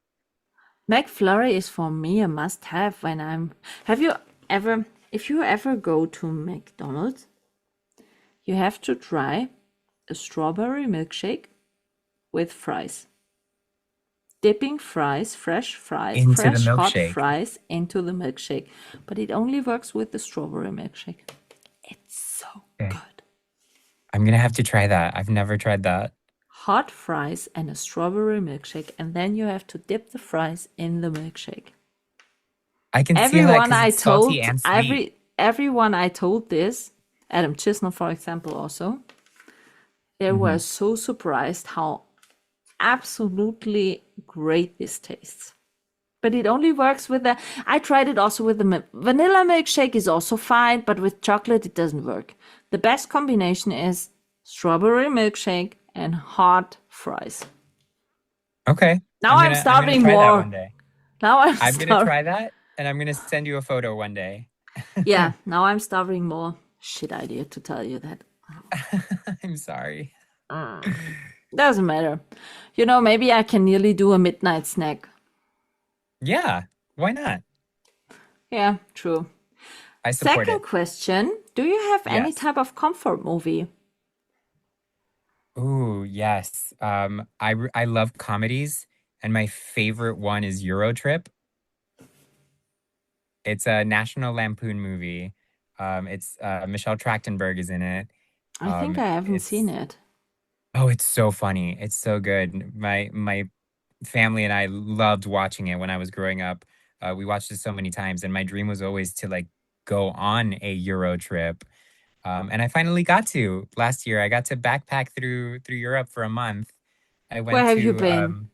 McFlurry is for me a must-have when I'm. Have you ever? If you ever go to McDonald's, you have to try a strawberry milkshake with fries. Dipping fries, Into the fresh hot milkshake. fries into the milkshake. But it only works with the strawberry milkshake. It's so Okay. good. I'm gonna have to try that. I've never tried that. Hot fries and a strawberry milkshake, and then you have to dip the fries in the milkshake. I can see that Everyone because I it's salty told, and sweet. everyone I told this, Adam Chisnell, for example, also, they Hmm. were so surprised how absolutely great this tastes. But it only works with the. I tried it also with the vanilla milkshake is also fine, but with chocolate it doesn't work. The best combination is strawberry milkshake and hot fries. Okay. Now I'm I'm gonna starving try that more. one day. Now I'm I'm gonna starving. try that and I'm gonna send you a photo one day. Yeah, now I'm starving more. Shit idea to tell you that. I'm sorry. Doesn't matter. Maybe I can nearly do a midnight snack. Yeah, why not? Yeah, true. I support Second it. question. Do you have any Yes. type of comfort movie? Ooh, yes. I love comedies, and my favorite one is Eurotrip. It's a National Lampoon movie. It's Michelle Trachtenberg is in it. I think I haven't seen It's it. oh, it's so funny. It's so good. My family and I loved watching it when I was growing up. We watched it so many times, and my dream was always to like go on a Euro trip. And I finally got to last year. I got to backpack through Europe for a month. I Where went have you to been?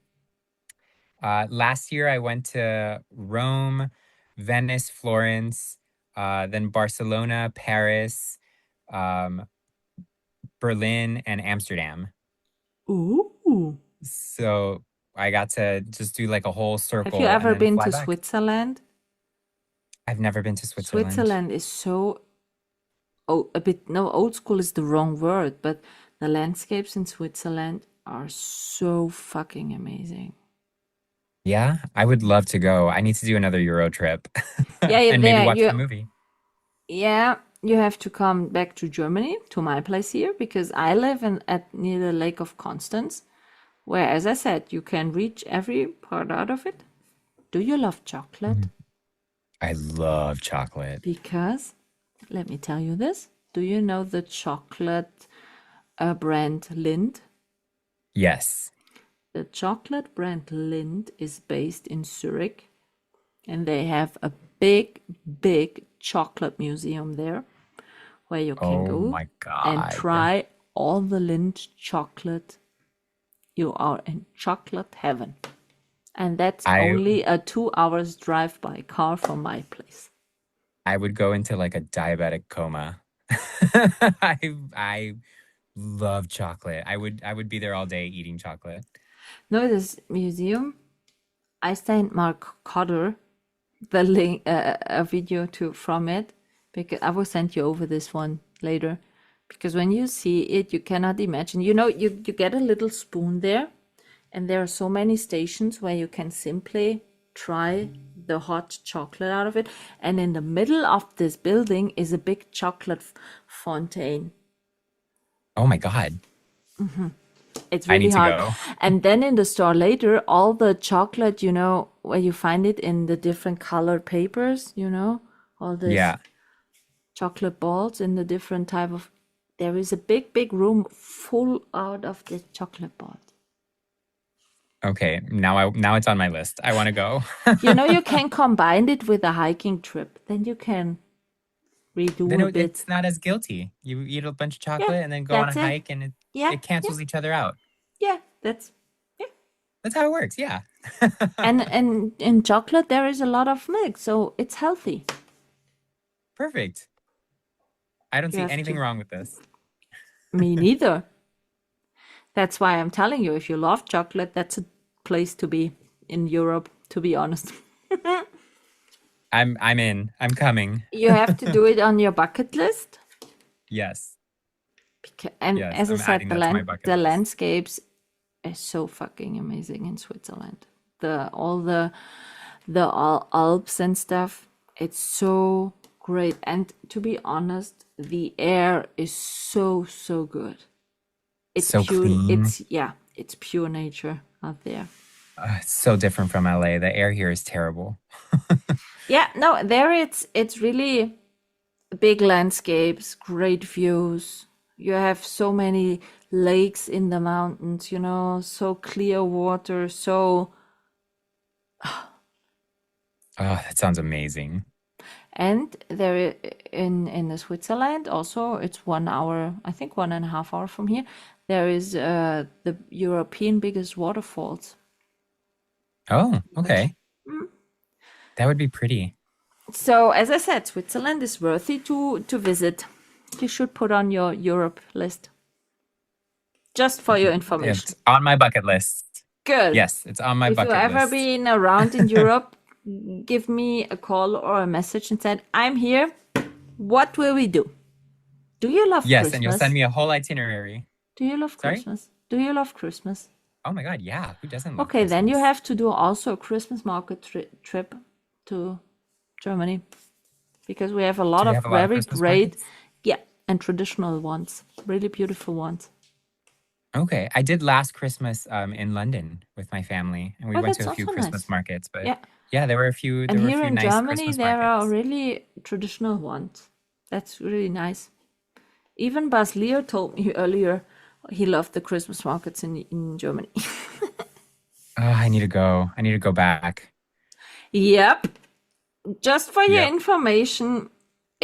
last year. I went to Rome, Venice, Florence, then Barcelona, Paris, um, Berlin, and Amsterdam. Ooh. So I got to just do like a whole Have you circle and ever then been fly to back. Switzerland? I've never been to Switzerland. Switzerland is so a bit, no, old school is the wrong word, but the landscapes in Switzerland are so fucking amazing. Yeah, I would love to go. I need to do another Euro trip Yeah, and maybe there watch you, the movie. yeah, you have to come back to Germany, to my place here, because I live at near the Lake of Constance, where, as I said, you can reach every part out of it. Do you love chocolate? Mhm. I love chocolate. Because, let me tell you this. Do you know the chocolate brand Lindt? Yes. The chocolate brand Lindt is based in Zurich, and they have a big, big chocolate museum there where you can Oh go my and God. try all the Lindt chocolate. You are in chocolate heaven. And that's I only a 2 hours drive by car from my place. I would go into like a diabetic coma. I love chocolate. I would be there all day eating chocolate. No, this museum, I sent Mark Cotter the link, a video to from it, because I will send you over this one later. Because when you see it, you cannot imagine. You know, you get a little spoon there, and there are so many stations where you can simply try the hot chocolate out of it. And in the middle of this building is a big chocolate fontaine. Oh my God. It's I really need to hard. go. And then in the store later, all the chocolate, you know, where you find it in the different colored papers, you know, all this Yeah. chocolate balls in the different type of. There is a big, big room full out of the chocolate balls. Okay. Now it's on my list. I want to go. You know, you can combine it with a hiking trip. Then you can redo Then a bit. it's not as guilty. You eat a bunch of Yeah, chocolate and then go on a that's it. hike and Yeah, it yeah, cancels each other out. yeah. That's yeah. That's how it works. Yeah. And in chocolate there is a lot of milk, so it's healthy. Perfect. I don't You see have anything to. wrong with this. Me neither. That's why I'm telling you, if you love chocolate, that's a place to be in Europe, to be honest. I'm in. I'm coming. You have to do it on your bucket list. Yes. And Yes. as I I'm said, adding that to my bucket the list. landscapes are so fucking amazing in Switzerland. All the Alps and stuff. It's so great. And to be honest, the air is so good. It's So pure. clean. It's pure nature out there. It's so different from LA. The air here is terrible. Yeah, no, there it's really big landscapes, great views. You have so many lakes in the mountains, you know, so clear water, so Oh, that sounds amazing. and there in the Switzerland also it's 1 hour, I think 1.5 hours from here. There is the European biggest waterfalls. Oh, okay. That would be pretty. So as I said, Switzerland is worthy to visit. You should put on your Europe list. Just for your information. It's on my bucket list. Good. Yes, it's on my If you bucket ever list. been around in Europe, give me a call or a message and said, I'm here. What will we do? Do you love Yes, Christmas? and you'll send me a whole itinerary. Do you love Sorry? Christmas? Do you love Christmas? Oh my God, yeah. Who doesn't love Okay, then you Christmas? have to do also a Christmas market trip to Germany. Because we have a lot Do we of have a lot of very Christmas great, markets? yeah, and traditional ones. Really beautiful ones. Okay, I did last Christmas in London with my family, and we Oh, went to that's a few also Christmas nice. markets. But Yeah. yeah, there were a few. And There were a here few in nice Germany, Christmas there are markets. really traditional ones. That's really nice. Even Bas Leo told me earlier he loved the Christmas markets in Germany. Oh, I need to go. I need to go back. Yep. Just for your Yep. information,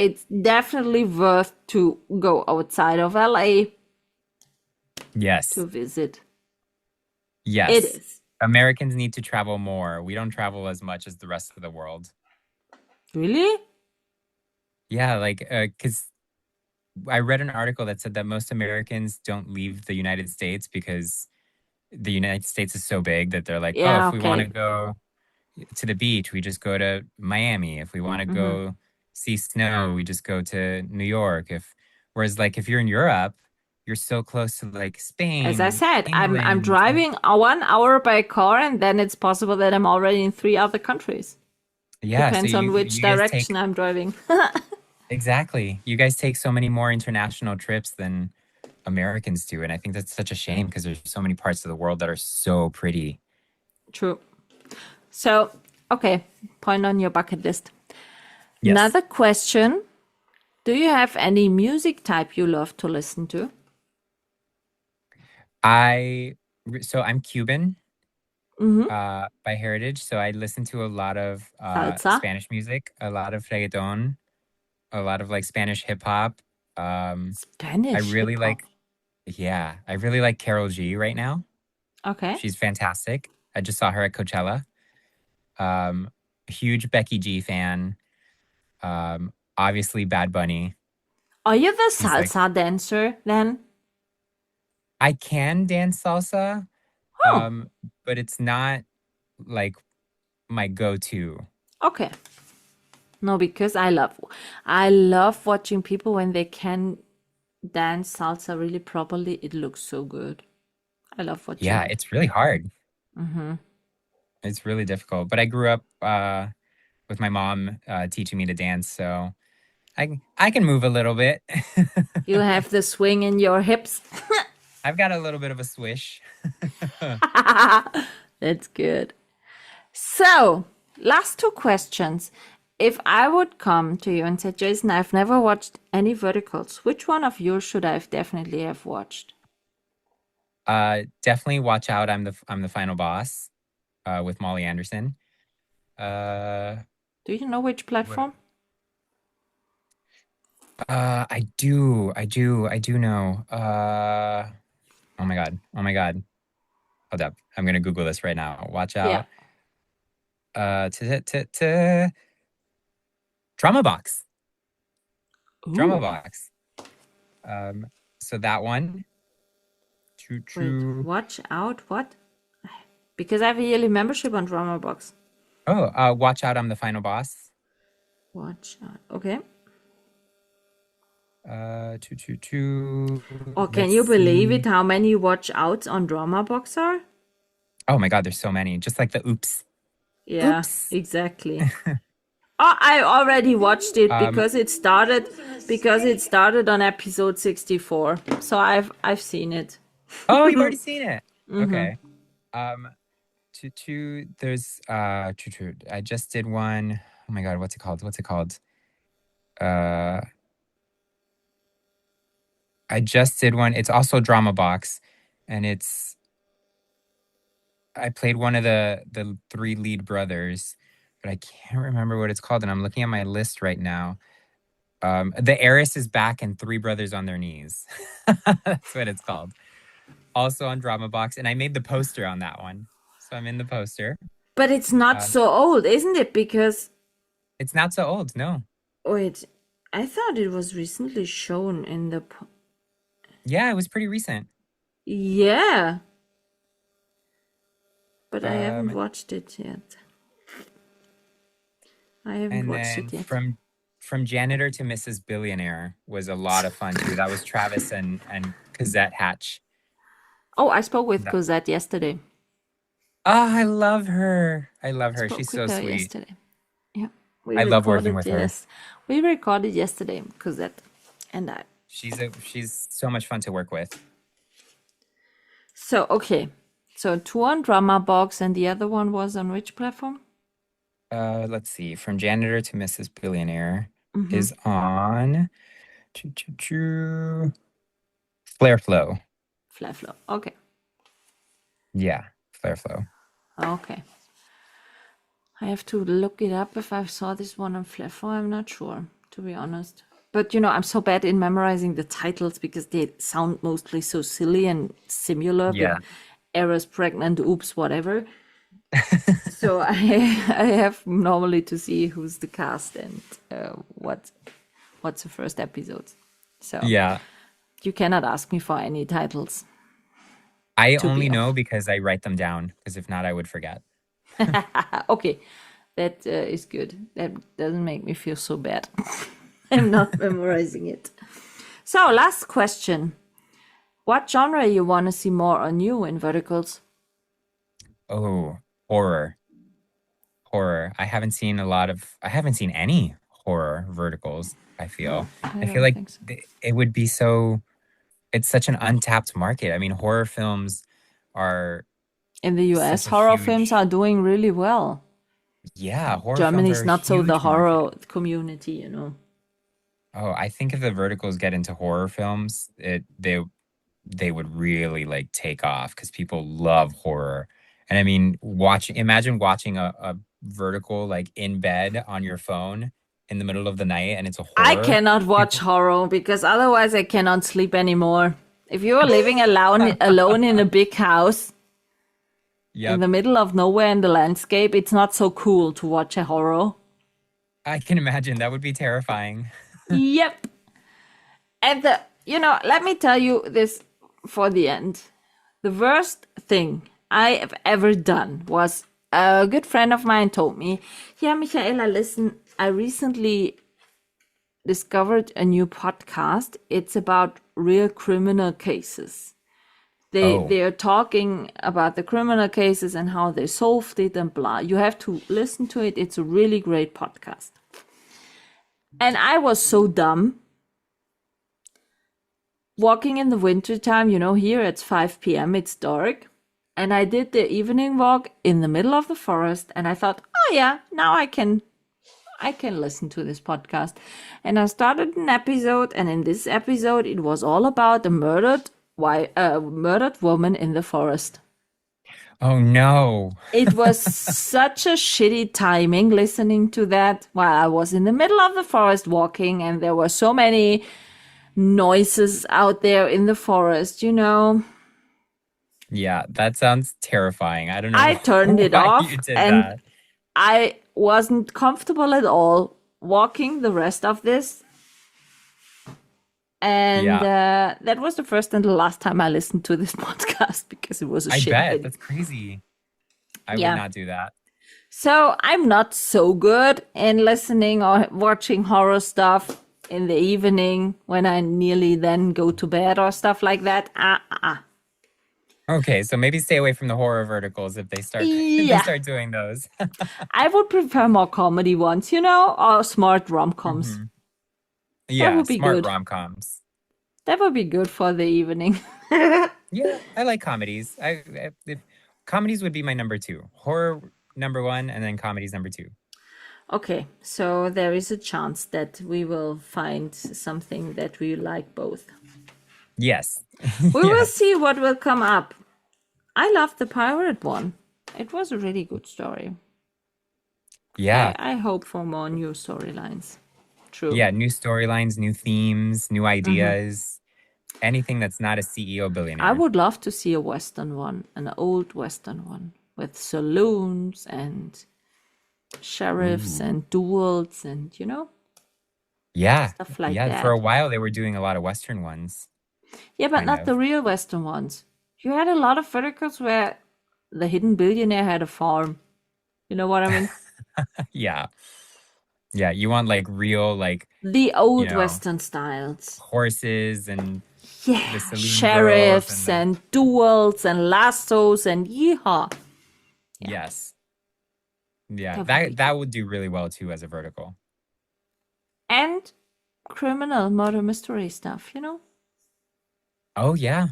it's definitely worth to go outside of LA Yes. to visit. Yes. It is. Americans need to travel more. We don't travel as much as the rest of the world. Really? Yeah, like, because I read an article that said that most Americans don't leave the United States because the United States is so big that they're like, oh, Yeah, if we want to okay. go to the beach, we just go to Miami. If we want to go see snow, we just go to New York. Whereas like if you're in Europe, you're so close to like As I Spain, said, I'm England. driving 1 hour by car, and then it's possible that I'm already in 3 other countries. Yeah, so Depends on which you guys direction take I'm driving. exactly. You guys take so many more international trips than Americans do, and I think that's such a shame because there's so many parts of the world that are so pretty. True. So, okay, point on your bucket list. Yes. Another question. Do you have any music type you love to listen to? So I'm Cuban Mm-hmm. by heritage, so I listen to a lot of Salsa? Spanish music, a lot of reggaeton, a lot of like Spanish hip hop. I Spanish really hip hop. like, yeah, I really like Carol G right now. Okay. She's fantastic. I just saw her at Coachella. Huge Becky G fan. Obviously Bad Bunny. Are you the He's like, salsa dancer then? I can dance salsa, Oh, but it's not like my go-to. okay. No, because I love watching people when they can dance salsa really properly. It looks so good. I love watching Yeah, it. it's really hard. It's really difficult. But I grew up with my mom teaching me to dance, so I can move a little bit. You have the swing in your hips. I've got a little bit of a swish. That's good. So, last two questions. If I would come to you and say, Jason, I've never watched any verticals, which one of yours should I definitely have watched? Definitely watch out. I'm the final boss with Molly Anderson. Do you know which platform? I do know. Oh my God. Oh my God. Hold up. I'm gonna Google this right now. Watch Yeah. out. Drama Box. Drama Ooh. Box. So that one. Wait, True. watch out. What? Because I have a yearly membership on Drama Box. Oh, watch out, I'm the final boss. Watch out. Okay. Two. Or can you believe it? How many watch outs on Drama Box are? Oh my God, there's so many. Just like the oops. Yeah, Oops. exactly. Oh, I already watched it because it started on episode 64. So I've seen it. Oh, you've already seen it. Okay. There's two. I just did one. Oh my God, what's it called? I just did one. It's also Drama Box, and I played one of the three lead brothers, but I can't remember what it's called, and I'm looking at my list right now. The Heiress is back and Three Brothers on Their Knees. That's what it's called. Also on Drama Box, and I made the poster on that one, so I'm in the poster. But it's not so old, isn't it? Because It's not so old, no. wait, I thought it was recently shown in the. Yeah, it was pretty recent. Yeah. But I haven't watched it yet. And then from Janitor to Mrs. Billionaire was a lot of fun too. That was Travis and Cosette Hatch. Oh, I spoke with Cosette yesterday. Oh, I love her. She's so sweet. Yesterday. Yeah. I love working with her. We recorded yesterday, Cosette and I. She's so much fun to work with. So, okay. So, two on Drama Box, and the other one was on which platform? Let's see. From Janitor to Mrs. Billionaire is on Flare Flow. Flare Flow. Okay. Yeah, Flare Flow. Okay. I have to look it up if I saw this one on Flare Flow. I'm not sure. to be honest. But I'm so bad in memorizing the titles because they sound mostly so silly and similar. Yeah. With Era's pregnant, oops, whatever. So I have normally to see who's the cast and what's the first episode. So Yeah. you cannot ask me for any titles. I To be only know honest. because I write them down, because if not, I would forget. Okay, that is good. That doesn't make me feel so bad. I'm not memorizing it. So, last question. What genre you want to see more on you in Verticals? Oh, horror. Horror. I haven't seen any horror verticals, I feel. I feel don't like think so. it would be it's such an untapped market. I mean, horror films are In the US, such a horror films are huge, doing really well. yeah, horror films Germany are is a not so the huge market. horror community. Oh, I think if the verticals get into horror films, they would really like take off because people love horror. And I mean, imagine watching a vertical like in bed on your phone in the middle of the night and it's a I horror. cannot watch People, horror because otherwise I cannot sleep anymore. If you are living alone in a big house in yep, the middle of nowhere in the landscape, it's not so cool to watch a horror. I can imagine that would be terrifying. Yep. And let me tell you this for the end. The worst thing I have ever done was a good friend of mine told me, yeah, Michaela, listen, I recently discovered a new podcast. It's about real criminal cases. Oh, They're talking about the criminal cases and how they solved it and blah. You have to listen to it. It's a really great podcast. And I was so dumb. Walking in the wintertime, here it's 5 p.m., it's dark. And I did the evening walk in the middle of the forest. And I thought, oh yeah, now I can listen to this podcast. And I started an episode. And in this episode, it was all about a murdered woman in the forest. oh no. It was such a shitty timing listening to that while I was in the middle of the forest walking. And there were so many noises out there in the forest. Yeah, that sounds terrifying. I don't know I turned it why off you did and that. I wasn't comfortable at all walking the rest of this. And Yeah, that was the first and the last time I listened to this podcast because it was a I shit bet. hit. That's crazy. I would Yeah. not do that. So I'm not so good in listening or watching horror stuff in the evening when I nearly then go to bed or stuff like that. Okay, so maybe stay away from the horror verticals if they start Yeah. doing those. I would prefer more comedy ones, or smart rom-coms. Mhm. Yeah, would be smart good. rom-coms. That would be good for the evening. Yeah, I like comedies. Comedies would be my number 2. Horror number 1, and then comedies number 2. Okay, so there is a chance that we will find something that we like both. Yes. We will Yes. see what will come up. I loved the pirate one. It was a really good story. Yeah. I hope for more new storylines. True. Yeah, new storylines, new themes, new ideas. Anything that's not a CEO billionaire. I would love to see a Western one, an old Western one with saloons and sheriffs and duels and, Yeah. stuff like Yeah, that. for a while they were doing a lot of Western ones. Yeah, but kind not of. the real Western ones. You had a lot of verticals where the hidden billionaire had a farm. You know what I mean? Yeah. Yeah, you want like real like The old know, Western styles. horses and Yeah, the saloon sheriffs girls and and duels and lassos and yeehaw. Yeah. yes. Yeah, That would be that would do really well too as a vertical. And criminal murder mystery stuff, Oh yeah.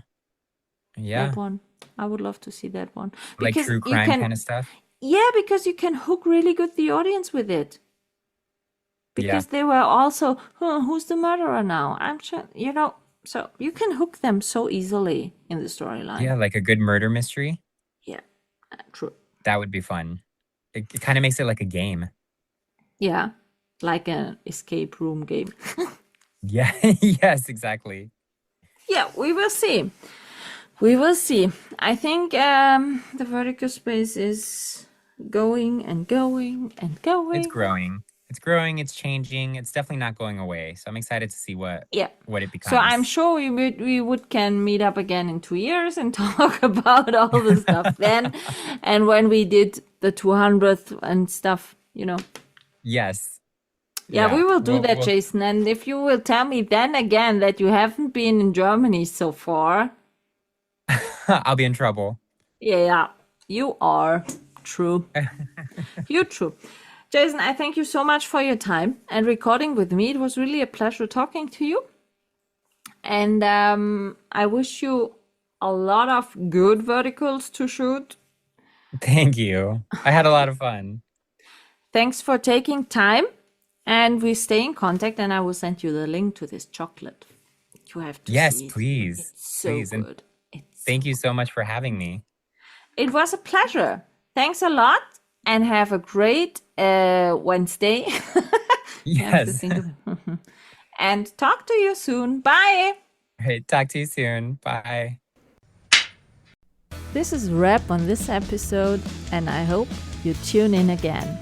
Yeah. That one. I would love to see that one. Like Because true you crime can, kind of stuff. yeah, because you can hook really good the audience with it. Because they were also, who's the murderer now? I'm sure, so you can hook them so easily in the storyline. Yeah, like a good murder mystery. Yeah, true. That would be fun. It kind of makes it like a game. Yeah. like an escape room game. Yeah, yes, exactly. Yeah, we will see. We will see. I think the vertical space is going and going and going. It's growing. It's growing, it's changing. It's definitely not going away. So I'm excited to see what Yeah. it becomes. So I'm sure we can meet up again in 2 years and talk about all the stuff then. And when we did the 200th and stuff, Yes. Yeah, we will do that, we'll- Jason. And if you will tell me then again that you haven't been in Germany so far. I'll be in trouble. Yeah, you are. True. You're true. Jason, I thank you so much for your time and recording with me. It was really a pleasure talking to you. And I wish you a lot of good verticals to shoot. Thank you. I had a lot of fun. Thanks for taking time. And we stay in contact, and I will send you the link to this chocolate. You have to Yes, see it. please. It's so Please. And good. thank you so much for having me. It was a pleasure. Thanks a lot, and have a great Wednesday. Yes. And talk to you soon. Bye. All right, talk to you soon. Bye. This is a wrap on this episode, and I hope you tune in again.